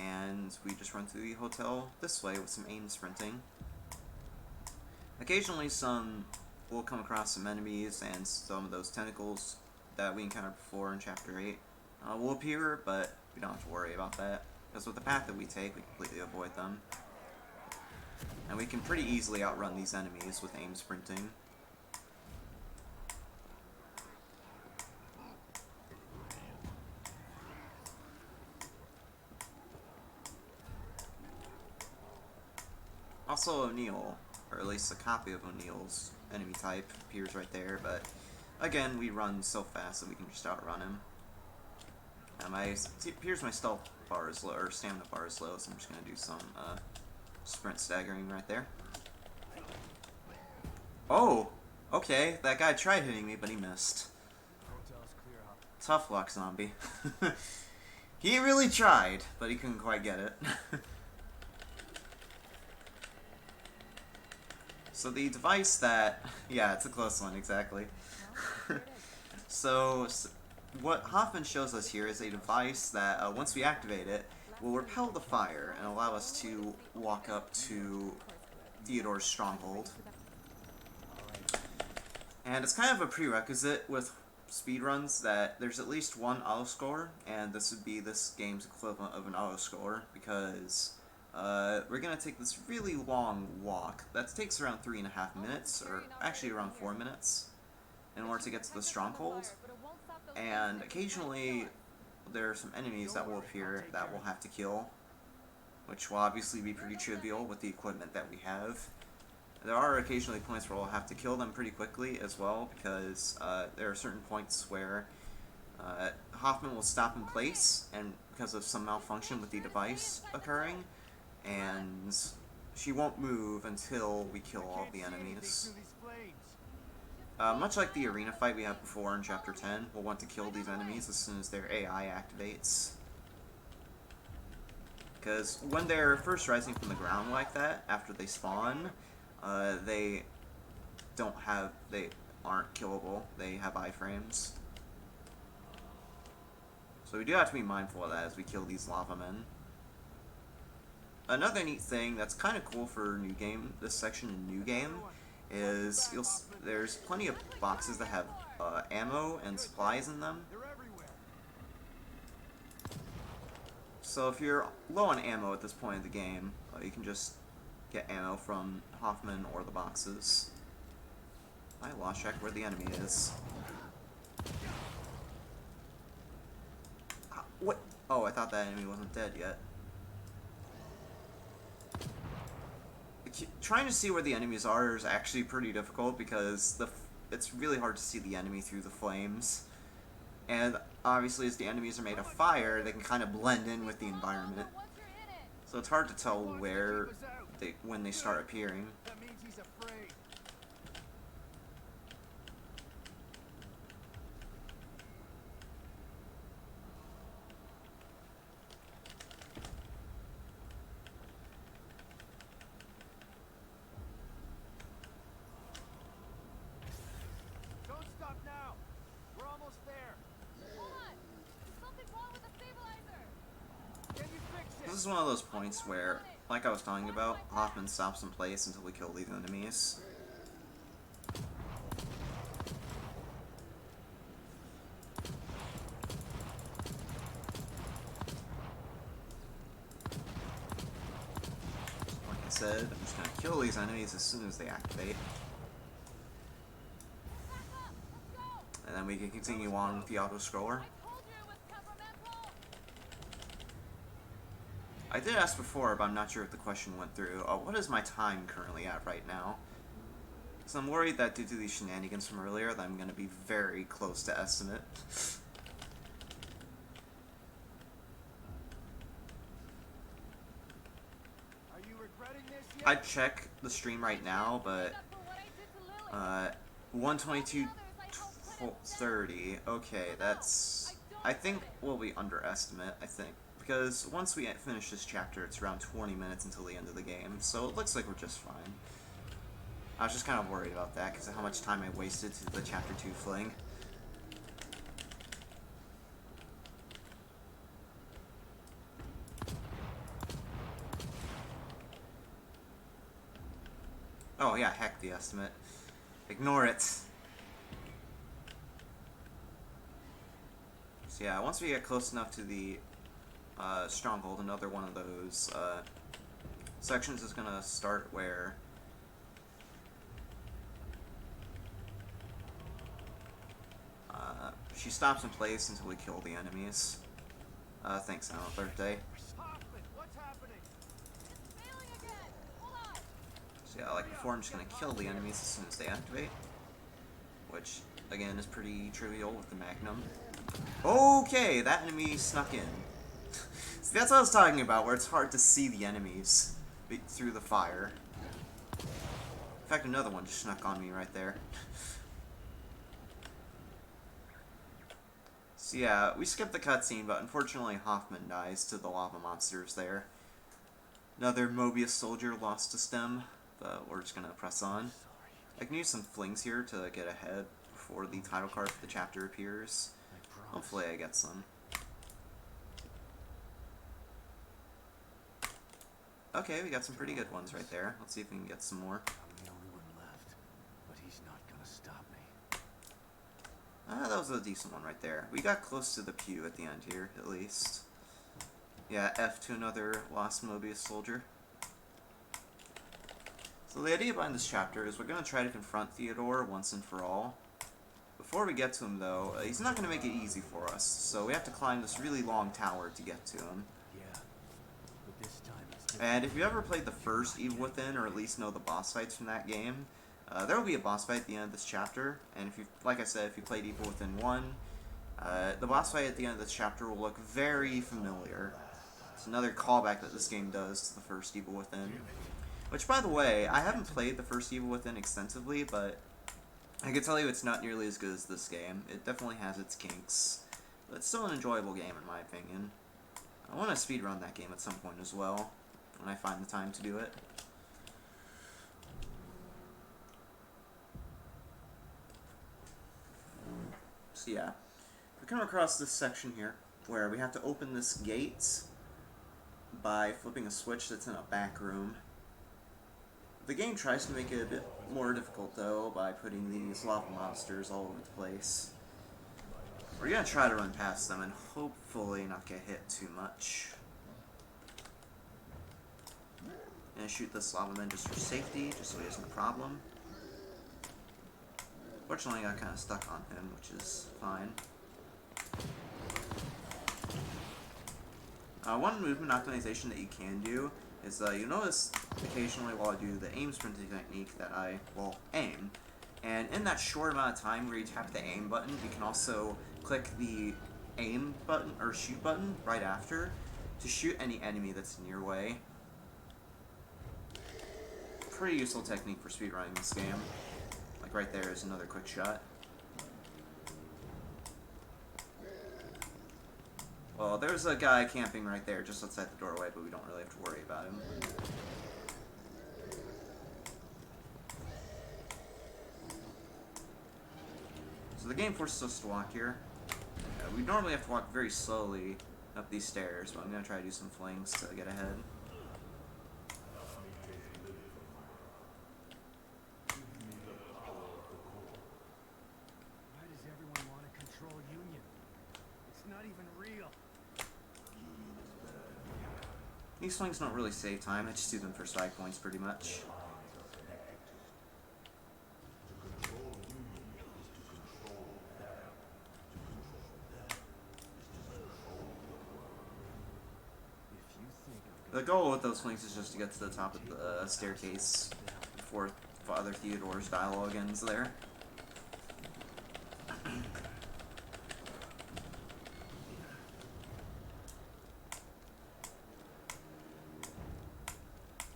And we just run to the hotel this way with some aim sprinting. Occasionally we'll come across some enemies, and some of those tentacles that we encountered before in Chapter 8 will appear, but we don't have to worry about that. Because with the path that we take, we completely avoid them. And we can pretty easily outrun these enemies with aim sprinting. Also, O'Neill, or at least a copy of O'Neill's enemy type, appears right there, but again, we run so fast that we can just outrun him. It appears my stealth bar is low, or stamina bar is low, so I'm just going to do some sprint staggering right there. Oh! Okay, that guy tried hitting me, but he missed. Hotel's clear, Hop. Tough luck, zombie. He really tried, but he couldn't quite get it. So the device that... Yeah, it's a close one, exactly. So what Hoffman shows us here is a device that, once we activate it, will repel the fire and allow us to walk up to Theodore's stronghold. And it's kind of a prerequisite with speedruns that there's at least one auto score, and this would be this game's equivalent of an auto score, because we're going to take this really long walk that takes around 3.5 minutes, or actually around 4 minutes, in order to get to the stronghold. And occasionally there are some enemies that will appear that we'll have to kill, which will obviously be pretty trivial with the equipment that we have. There are occasionally points where we'll have to kill them pretty quickly as well, because there are certain points where Hoffman will stop in place, and because of some malfunction with the device occurring, and she won't move until we kill all of the enemies. Much like the arena fight we had before in Chapter 10, we'll want to kill these enemies as soon as their AI activates. Because when they're first rising from the ground like that, after they spawn, they aren't killable. They have iframes. So we do have to be mindful of that as we kill these lava men. Another neat thing that's kind of cool for New Game, this section in New Game, is there's plenty of boxes that have ammo and supplies in them. So if you're low on ammo at this point in the game, you can just get ammo from Hoffman or the boxes. I lost track where the enemy is. What? Oh, I thought that enemy wasn't dead yet. Trying to see where the enemies are is actually pretty difficult because it's really hard to see the enemy through the flames. And obviously as the enemies are made of fire, they can kind of blend in with the environment. So it's hard to tell when they start appearing. That means he's afraid. Don't stop now. We're almost there. Hold on! There's something wrong with the stabilizer! Can you fix it? This is one of those points where, like I was talking about, Hoffman stops in place until we kill these enemies. Like I said, I'm just going to kill these enemies as soon as they activate. And then we can continue on with the auto-scroller. I did ask before, but I'm not sure if the question went through. What is my time currently at right now? So I'm worried that due to these shenanigans from earlier, that I'm going to be very close to estimate. Are you regretting this yet? I'd check the stream right now, but 122:30. Okay, that's... I think we'll be underestimate, I think. Because once we finish this chapter, it's around 20 minutes until the end of the game, so it looks like we're just fine. I was just kind of worried about that because of how much time I wasted to the Chapter 2 fling. Oh yeah, heck the estimate. Ignore it. So yeah, once we get close enough to the stronghold, another one of those sections is gonna start where she stops in place until we kill the enemies. Thanks, Silent Birthday. Hoffman, what's happening? Failing again! Hold on! So yeah, like before, I'm just gonna kill the enemies as soon as they activate. Which, again, is pretty trivial with the Magnum. Okay, that enemy snuck in. See, that's what I was talking about, where it's hard to see the enemies through the fire. In fact, another one just snuck on me right there. So yeah, we skipped the cutscene, but unfortunately Hoffman dies to the lava monsters there. Another Mobius soldier lost a stem, but we're just gonna press on. I can use some flings here to get ahead before the title card for the chapter appears. Hopefully I get some. Okay, we got some pretty good ones right there. Let's see if we can get some more. I'm the only one left, but he's not gonna stop me. That was a decent one right there. We got close to the pew at the end here, at least. Yeah, F to another lost Mobius soldier. So the idea behind this chapter is we're going to try to confront Theodore once and for all. Before we get to him, though, he's not going to make it easy for us, so we have to climb this really long tower to get to him. Yeah, but this time it's different. And if you ever played the first Evil Within, or at least know the boss fights from that game, there will be a boss fight at the end of this chapter, and if you, like I said, if you played Evil Within 1, the boss fight at the end of this chapter will look very familiar. It's another callback that this game does to the first Evil Within. Which, by the way, I haven't played the first Evil Within extensively, but I can tell you it's not nearly as good as this game. It definitely has its kinks, but it's still an enjoyable game in my opinion. I want to speedrun that game at some point as well, when I find the time to do it. So yeah, we come across this section here, where we have to open this gate by flipping a switch that's in a back room. The game tries to make it a bit more difficult, though, by putting these lava monsters all over the place. We're gonna try to run past them and hopefully not get hit too much. Gonna shoot this lava man just for safety, just so he isn't a problem. Fortunately, I got kind of stuck on him, which is fine. One movement optimization that you can do is you notice occasionally while I do the aim sprinting technique that I will aim, and in that short amount of time where you tap the aim button, you can also click the aim button or shoot button right after to shoot any enemy that's in your way. Pretty useful technique for speedrunning this game. Like right there is another quick shot. Well, there's a guy camping right there just outside the doorway, but we don't really have to worry about him. So the game forces us to walk here. We normally have to walk very slowly up these stairs, but I'm going to try to do some flings to get ahead. Why does everyone want to control Union? It's not even real. These swings don't really save time, I just do them for strike points pretty much. The goal with those swings is just to get to the top of the staircase before Father Theodore's dialogue ends there.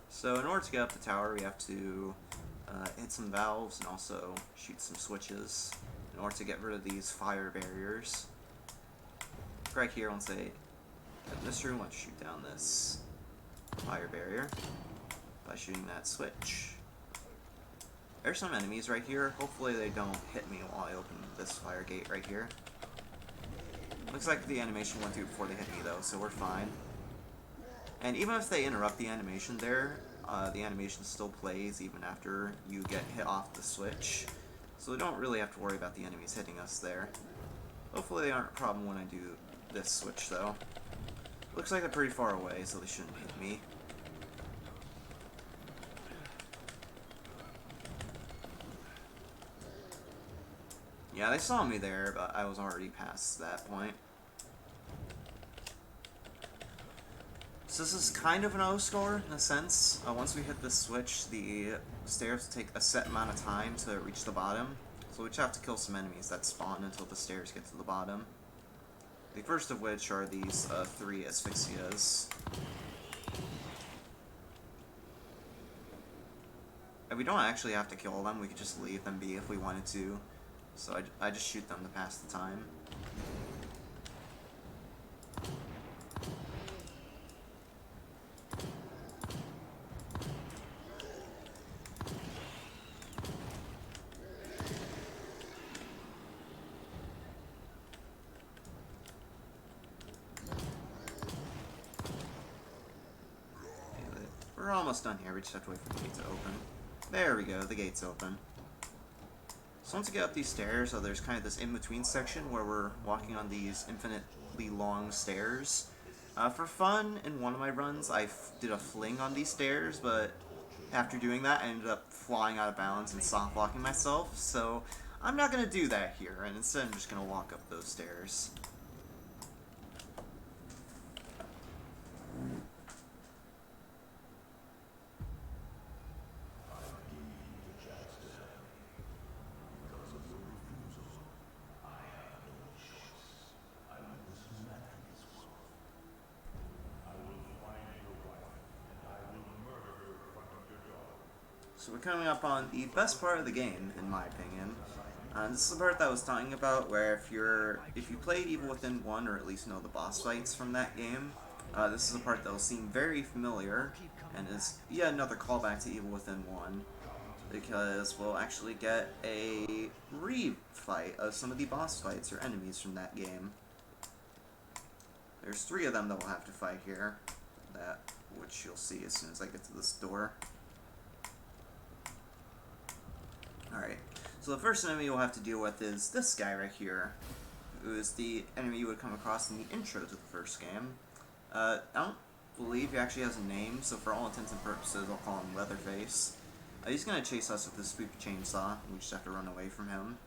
So in order to get up the tower, we have to hit some valves and also shoot some switches in order to get rid of these fire barriers. Right here, once I get in this room, let's shoot down this fire barrier by shooting that switch. There's some enemies right here. Hopefully they don't hit me while I open this fire gate right here. Looks like the animation went through before they hit me though, so we're fine. And even if they interrupt the animation there, the animation still plays even after you get hit off the switch. So we don't really have to worry about the enemies hitting us there. Hopefully they aren't a problem when I do this switch though. Looks like they're pretty far away, so they shouldn't hit me. Yeah, they saw me there, but I was already past that point. So this is kind of an O-score, in a sense. Once we hit this switch, the stairs take a set amount of time to reach the bottom. So we just have to kill some enemies that spawn until the stairs get to the bottom. The first of which are these 3 asphyxias. And we don't actually have to kill them, we could just leave them be if we wanted to. So I just shoot them to pass the time. We're almost done here, we just have to wait for the gate to open. There we go, the gate's open. So once you get up these stairs, there's kind of this in-between section where we're walking on these infinitely long stairs. For fun, in one of my runs, I did a fling on these stairs, but after doing that, I ended up flying out of bounds and soft-locking myself, so I'm not going to do that here, and instead I'm just going to walk up those stairs. So we're coming up on the best part of the game, in my opinion. This is the part that I was talking about, where if you played Evil Within 1, or at least know the boss fights from that game, this is a part that will seem very familiar, and is yet another callback to Evil Within 1, because we'll actually get a re-fight of some of the boss fights or enemies from that game. There's 3 of them that we'll have to fight here, which you'll see as soon as I get to this door. Alright, so the first enemy we'll have to deal with is this guy right here, who is the enemy you would come across in the intro to the first game. I don't believe he actually has a name, so for all intents and purposes I'll call him Leatherface. He's going to chase us with this spooky chainsaw, and we just have to run away from him.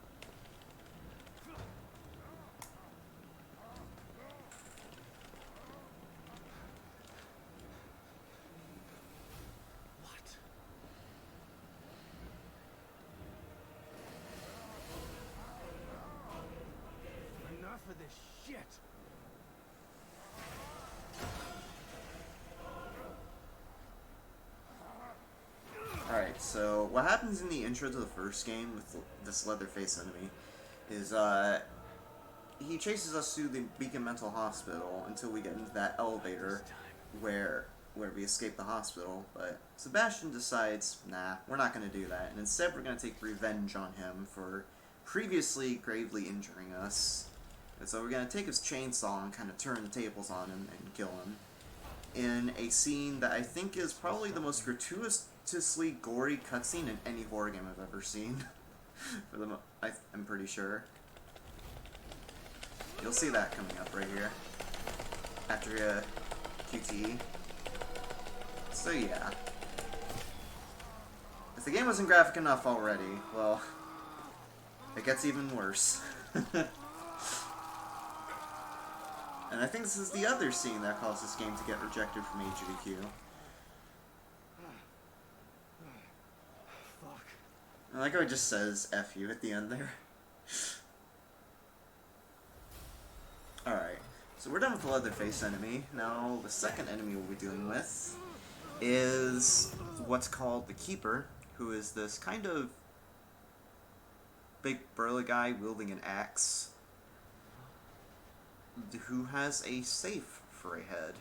For this shit. Alright, so what happens in the intro to the first game with this Leatherface enemy is he chases us through the Beacon Mental Hospital until we get into that elevator where we escape the hospital, but Sebastian decides, nah, we're not going to do that, and instead we're going to take revenge on him for previously gravely injuring us. And so we're going to take his chainsaw and kind of turn the tables on him and kill him in a scene that I think is probably the most gratuitously gory cutscene in any horror game I've ever seen. I'm pretty sure. You'll see that coming up right here after QTE. So yeah. If the game wasn't graphic enough already, well, it gets even worse. And I think this is the other scene that caused this game to get rejected from HBQ. Fuck. I like how it just says F you at the end there. Alright, so we're done with the Leatherface enemy. Now, the second enemy we'll be dealing with is what's called the Keeper, who is this kind of big burly guy wielding an axe, who has a safe for a head.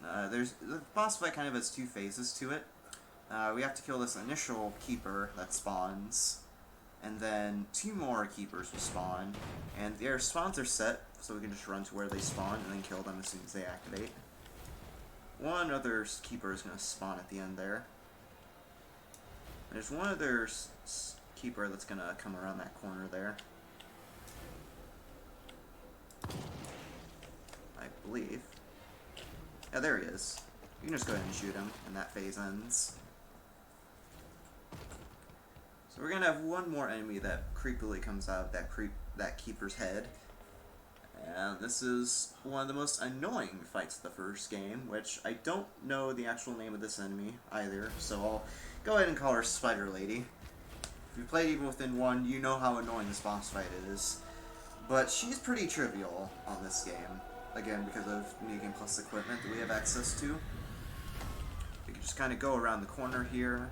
The boss fight kind of has 2 phases to it. we have to kill this initial keeper that spawns, and then 2 more keepers will spawn, and their spawns are set, so we can just run to where they spawn and then kill them as soon as they activate. One other keeper is going to spawn at the end there. There's one other keeper that's going to come around that corner there. I believe. Yeah, there he is. You can just go ahead and shoot him, and that phase ends. So we're gonna have one more enemy that creepily comes out of that keeper's head. And this is one of the most annoying fights of the first game, which I don't know the actual name of this enemy either, so I'll go ahead and call her Spider Lady. If you played Evil Within 1, you know how annoying this boss fight is. But she's pretty trivial on this game. Again, because of New Game Plus equipment that we have access to. You can just kind of go around the corner here,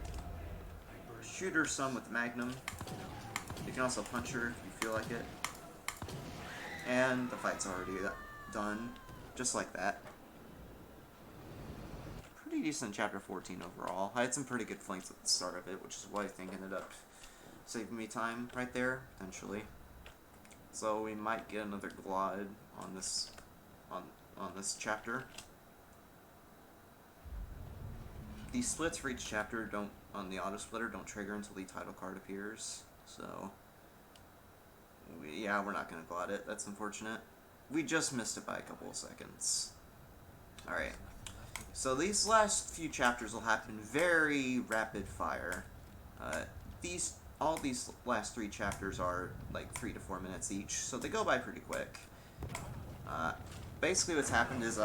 shoot her some with the Magnum. You can also punch her if you feel like it. And the fight's already done, just like that. Pretty decent chapter 14 overall. I had some pretty good flanks at the start of it, which is what I think ended up saving me time right there, potentially. So we might get another glide on this chapter. The splits for each chapter on the auto splitter don't trigger until the title card appears, so yeah, we're not gonna glide it. That's unfortunate. We just missed it by a couple of seconds. Alright, so these last few chapters will happen very rapid fire. All these last 3 chapters are like 3 to 4 minutes each, so they go by pretty quick. Basically what's happened is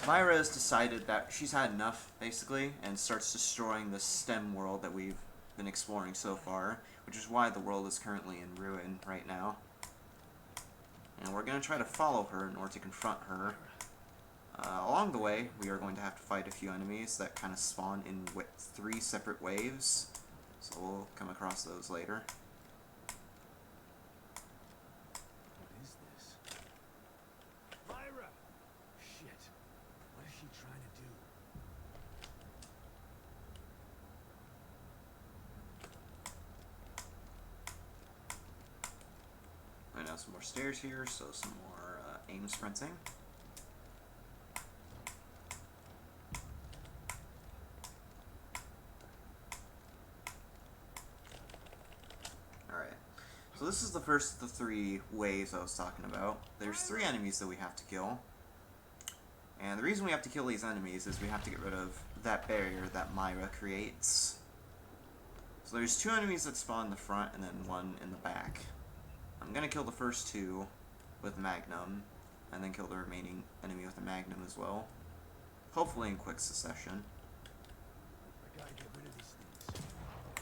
Myra has decided that she's had enough, basically, and starts destroying the STEM world that we've been exploring so far, which is why the world is currently in ruin right now. And we're going to try to follow her in order to confront her. Along the way, we are going to have to fight a few enemies that kind of spawn in 3 separate waves, so we'll come across those later. What is this? Myra! Shit. What is she trying to do? I know some more stairs here, so some more aim sprinting. Alright, so this is the first of the 3 waves I was talking about. There's 3 enemies that we have to kill. And the reason we have to kill these enemies is we have to get rid of that barrier that Myra creates. So there's 2 enemies that spawn in the front and then 1 in the back. I'm gonna kill the first 2 with Magnum, and then kill the remaining enemy with the Magnum as well. Hopefully in quick succession. I gotta get rid of these things.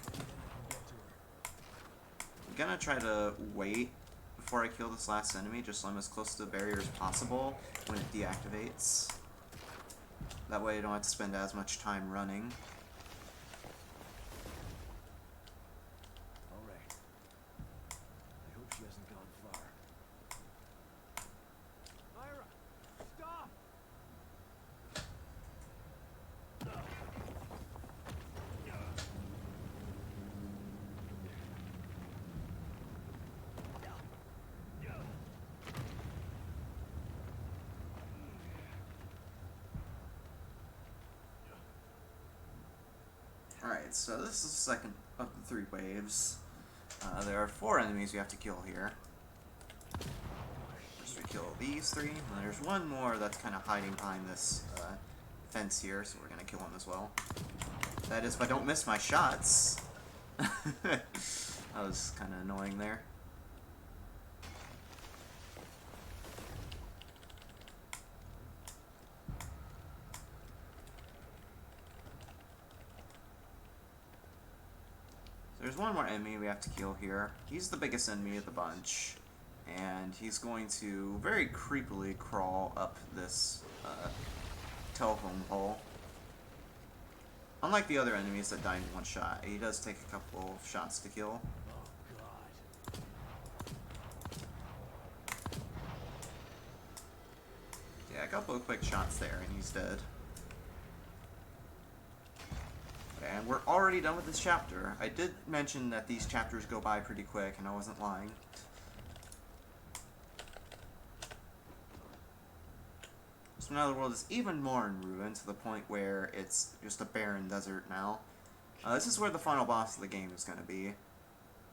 Maybe then I can get to her. I'm gonna try to wait before I kill this last enemy, just so I'm as close to the barrier as possible when it deactivates. That way I don't have to spend as much time running. Alright. I hope she hasn't gone far. Myra! Stop! Alright, so this is the second of the 3 waves. There are 4 enemies we have to kill here. First we kill these 3, and then there's one more that's kind of hiding behind this fence here, so we're going to kill him as well. That is if I don't miss my shots. That was kind of annoying there. There's one more enemy we have to kill here. He's the biggest enemy of the bunch, and he's going to very creepily crawl up this telephone pole. Unlike the other enemies that die in one shot, he does take a couple of shots to kill. Oh, God. Yeah, a couple of quick shots there, and he's dead. And we're already done with this chapter. I did mention that these chapters go by pretty quick, and I wasn't lying. So now the world is even more in ruin, to the point where it's just a barren desert now. This is where the final boss of the game is going to be.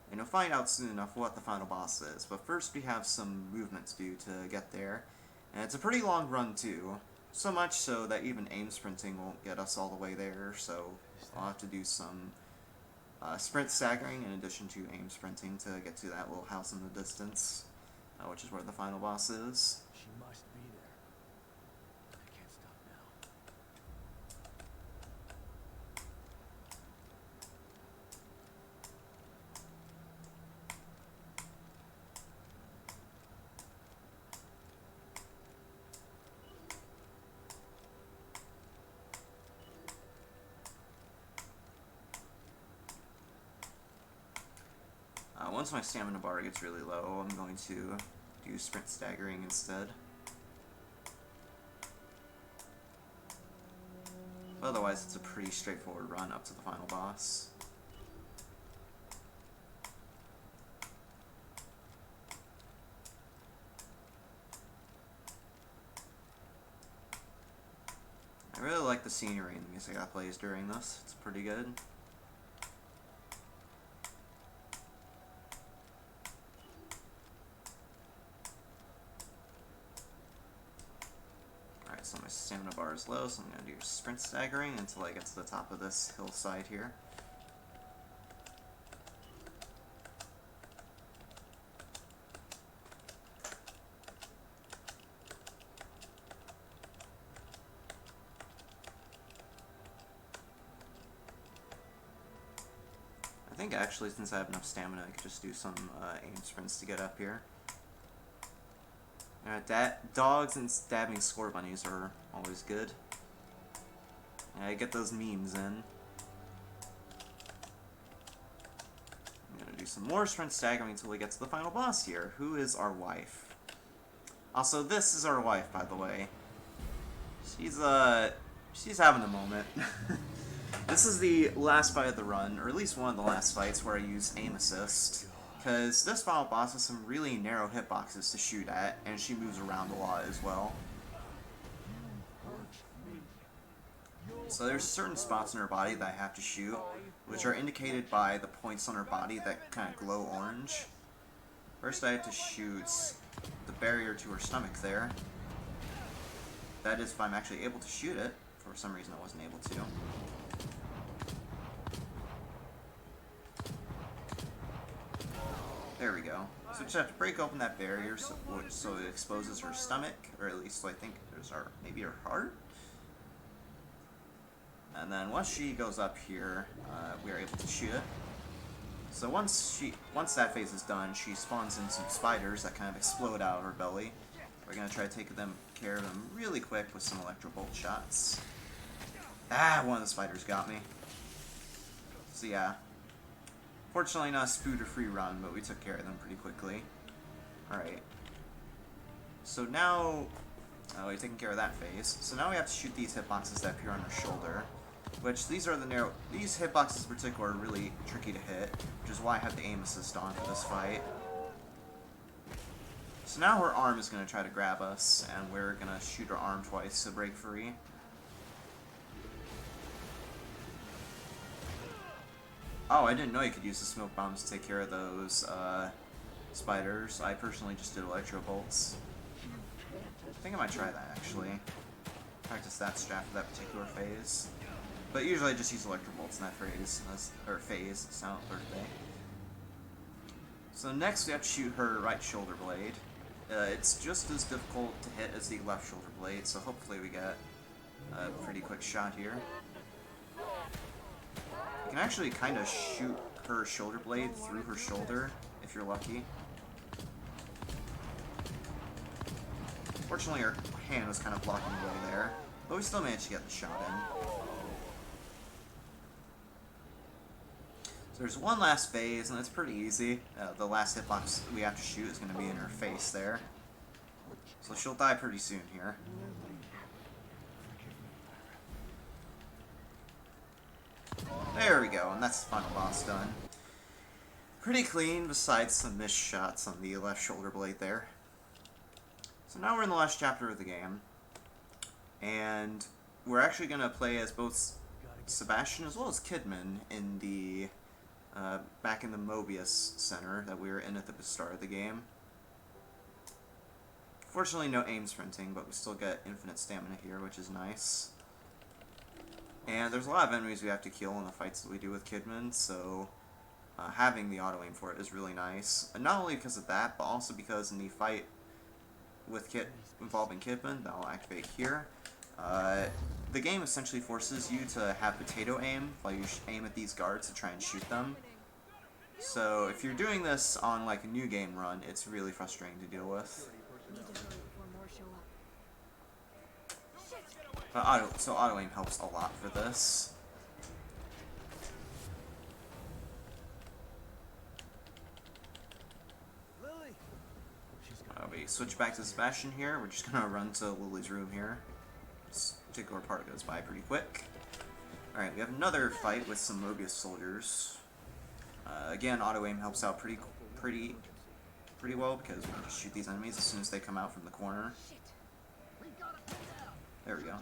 And you'll find out soon enough what the final boss is. But first we have some movement to do to get there. And it's a pretty long run too. So much so that even aim sprinting won't get us all the way there. So I'll have to do some sprint staggering in addition to aim sprinting to get to that little house in the distance. Which is where the final boss is. She must be there. I can't stop now. Once my stamina bar gets really low, I'm going to do sprint staggering instead. Otherwise, it's a pretty straightforward run up to the final boss. I really like the scenery and the music that plays during this. It's pretty good. So my stamina bar is low, so I'm going to do sprint staggering until I get to the top of this hillside here. I think actually, since I have enough stamina, I could just do some aim sprints to get up here. Dogs and stabbing score bunnies are always good. I get those memes in. I'm gonna do some more sprint staggering until we get to the final boss here, who is our wife. Also, this is our wife, by the way. She's having a moment. This is the last fight of the run, or at least one of the last fights where I use aim assist. Because this final boss has some really narrow hitboxes to shoot at, and she moves around a lot as well. So there's certain spots in her body that I have to shoot, which are indicated by the points on her body that kind of glow orange. First I have to shoot the barrier to her stomach there. That is if I'm actually able to shoot it. For some reason I wasn't able to. There we go. So we just have to break open that barrier so it exposes her stomach, or at least I think there's maybe her heart. And then once she goes up here, we are able to shoot it. So once that phase is done, she spawns in some spiders that kind of explode out of her belly. We're gonna try to take care of them really quick with some electro bolt shots. Ah, one of the spiders got me. So yeah. Fortunately not a spooter-free run, but we took care of them pretty quickly. Alright. So now... we've taken care of that phase. So now we have to shoot these hitboxes that appear on her shoulder. Which, these hitboxes in particular are really tricky to hit, which is why I have the aim assist on for this fight. So now her arm is going to try to grab us, and we're going to shoot her arm twice to break free. Oh, I didn't know you could use the smoke bombs to take care of those spiders. I personally just did electro bolts. I think I might try that, actually. Practice that strat for that particular phase. But usually I just use electro bolts in that phase. It's not birthday. So next we have to shoot her right shoulder blade. It's just as difficult to hit as the left shoulder blade, so hopefully we get a pretty quick shot here. You can actually kind of shoot her shoulder blade through her shoulder, if you're lucky. Fortunately, her hand was kind of blocking the way there, but we still managed to get the shot in. So there's one last phase, and it's pretty easy. The last hitbox we have to shoot is going to be in her face there. So she'll die pretty soon here. There we go, and that's the final boss done. Pretty clean, besides some missed shots on the left shoulder blade there. So now we're in the last chapter of the game, and we're actually going to play as both Sebastian as well as Kidman in the back in the Mobius Center that we were in at the start of the game. Fortunately, no aim sprinting, but we still get infinite stamina here, which is nice. And there's a lot of enemies we have to kill in the fights that we do with Kidman, so having the auto aim for it is really nice. And not only because of that, but also because in the fight with involving Kidman that I'll activate here, the game essentially forces you to have potato aim while you aim at these guards to try and shoot them. So if you're doing this on like a new game run, it's really frustrating to deal with. Need to hurry before more show up. But auto aim helps a lot for this. Lily. We switch back to Sebastian here. We're just gonna run to Lily's room here. This particular part goes by pretty quick. Alright, we have another fight with some Mobius soldiers. Again, auto aim helps out pretty well because we can just shoot these enemies as soon as they come out from the corner. Shit. There we go.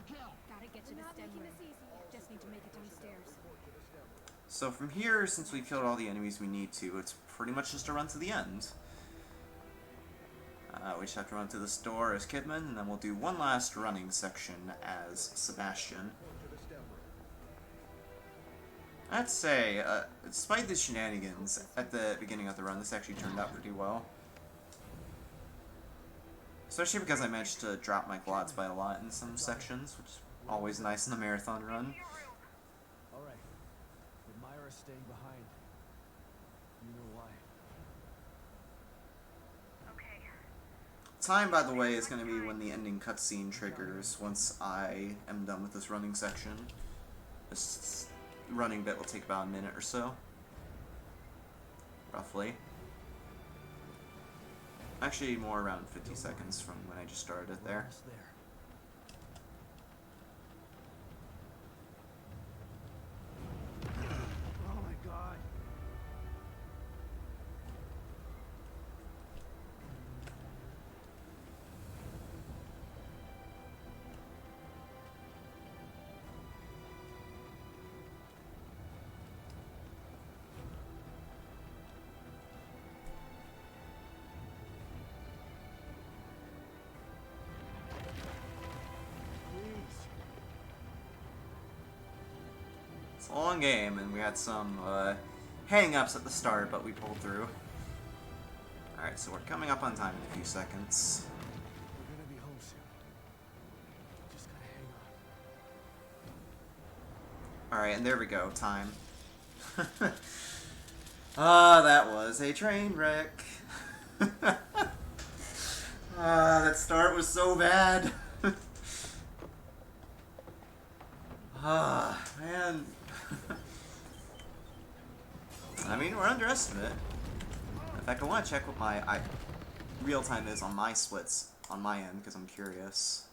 Gotta get to the stem room. Just need to make it downstairs. So from here, since we killed all the enemies we need to, it's pretty much just a run to the end. We just have to run to this door as Kidman, and then we'll do one last running section as Sebastian. I'd say, despite the shenanigans at the beginning of the run, this actually turned out pretty well. Especially because I managed to drop my quads by a lot in some sections, which is always nice in the marathon run. Alright. But Myra's staying behind. You know why. Time, by the way, is going to be when the ending cutscene triggers once I am done with this running section. This running bit will take about a minute or so. Roughly. Actually, more around 50 seconds from when I just started it there. Almost there. Oh my god. It's a long game, and we had some hang-ups at the start, but we pulled through. Alright, so we're coming up on time in a few seconds. We're gonna be home soon. Just gotta hang on. Alright, and there we go, time. Ah, that was a train wreck. That start was so bad. Ah, man. I mean, we're underestimate. In fact, I want to check what my real time is on my splits on my end, because I'm curious.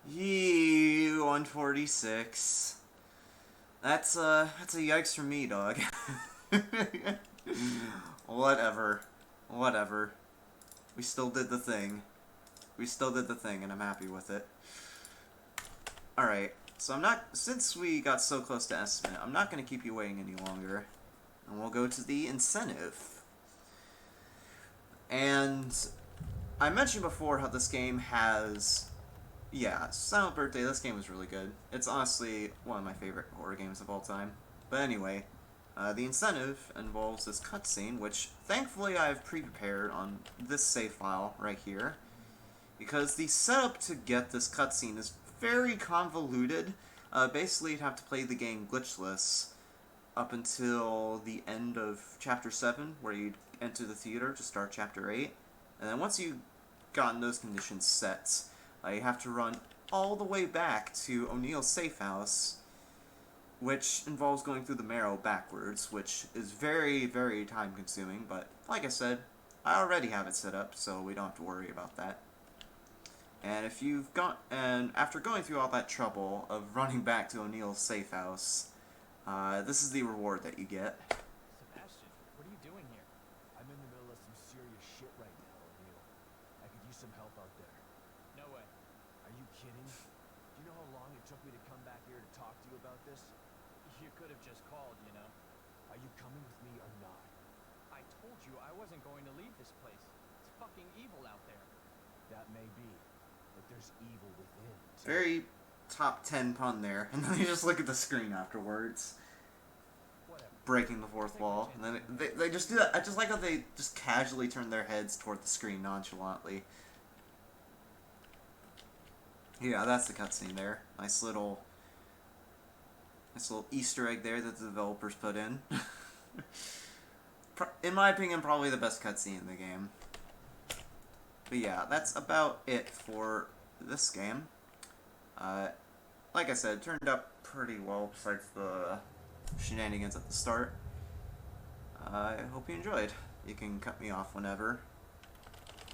Yee, 146. That's a yikes from me, dog. Whatever. Whatever. We still did the thing. We still did the thing, and I'm happy with it. Alright, so since we got so close to estimate, I'm not going to keep you waiting any longer. And we'll go to the incentive. And I mentioned before how this game has... Yeah, Silent Birthday, this game is really good. It's honestly one of my favorite horror games of all time. But anyway, the incentive involves this cutscene, which thankfully I've pre-prepared on this save file right here. Because the setup to get this cutscene is very convoluted. Basically, you'd have to play the game glitchless up until the end of Chapter 7, where you'd enter the theater to start Chapter 8. And then once you've gotten those conditions set, you have to run all the way back to O'Neill's safe house, which involves going through the marrow backwards, which is very, very time-consuming, but like I said, I already have it set up, so we don't have to worry about that. And after going through all that trouble of running back to O'Neill's safe house, This is the reward that you get. Sebastian, what are you doing here? I'm in the middle of some serious shit right now, O'Neill. I could use some help out there. No way. Are you kidding? Do you know how long it took me to come back here to talk to you about this? You could have just called, you know. Are you coming with me or not? I told you I wasn't going to leave this place. It's fucking evil out there. That may be, but there's evil within. Very top 10 pun there, and then you just look at the screen afterwards, Whatever. breaking the fourth wall, and then they just do that. I just like how they just casually turn their heads toward the screen nonchalantly. Yeah, that's the cutscene there. Nice little Easter egg there that the developers put in. In my opinion, probably the best cutscene in the game. But yeah, that's about it for this game. Like I said, it turned out pretty well besides the shenanigans at the start. I hope you enjoyed. You can cut me off whenever.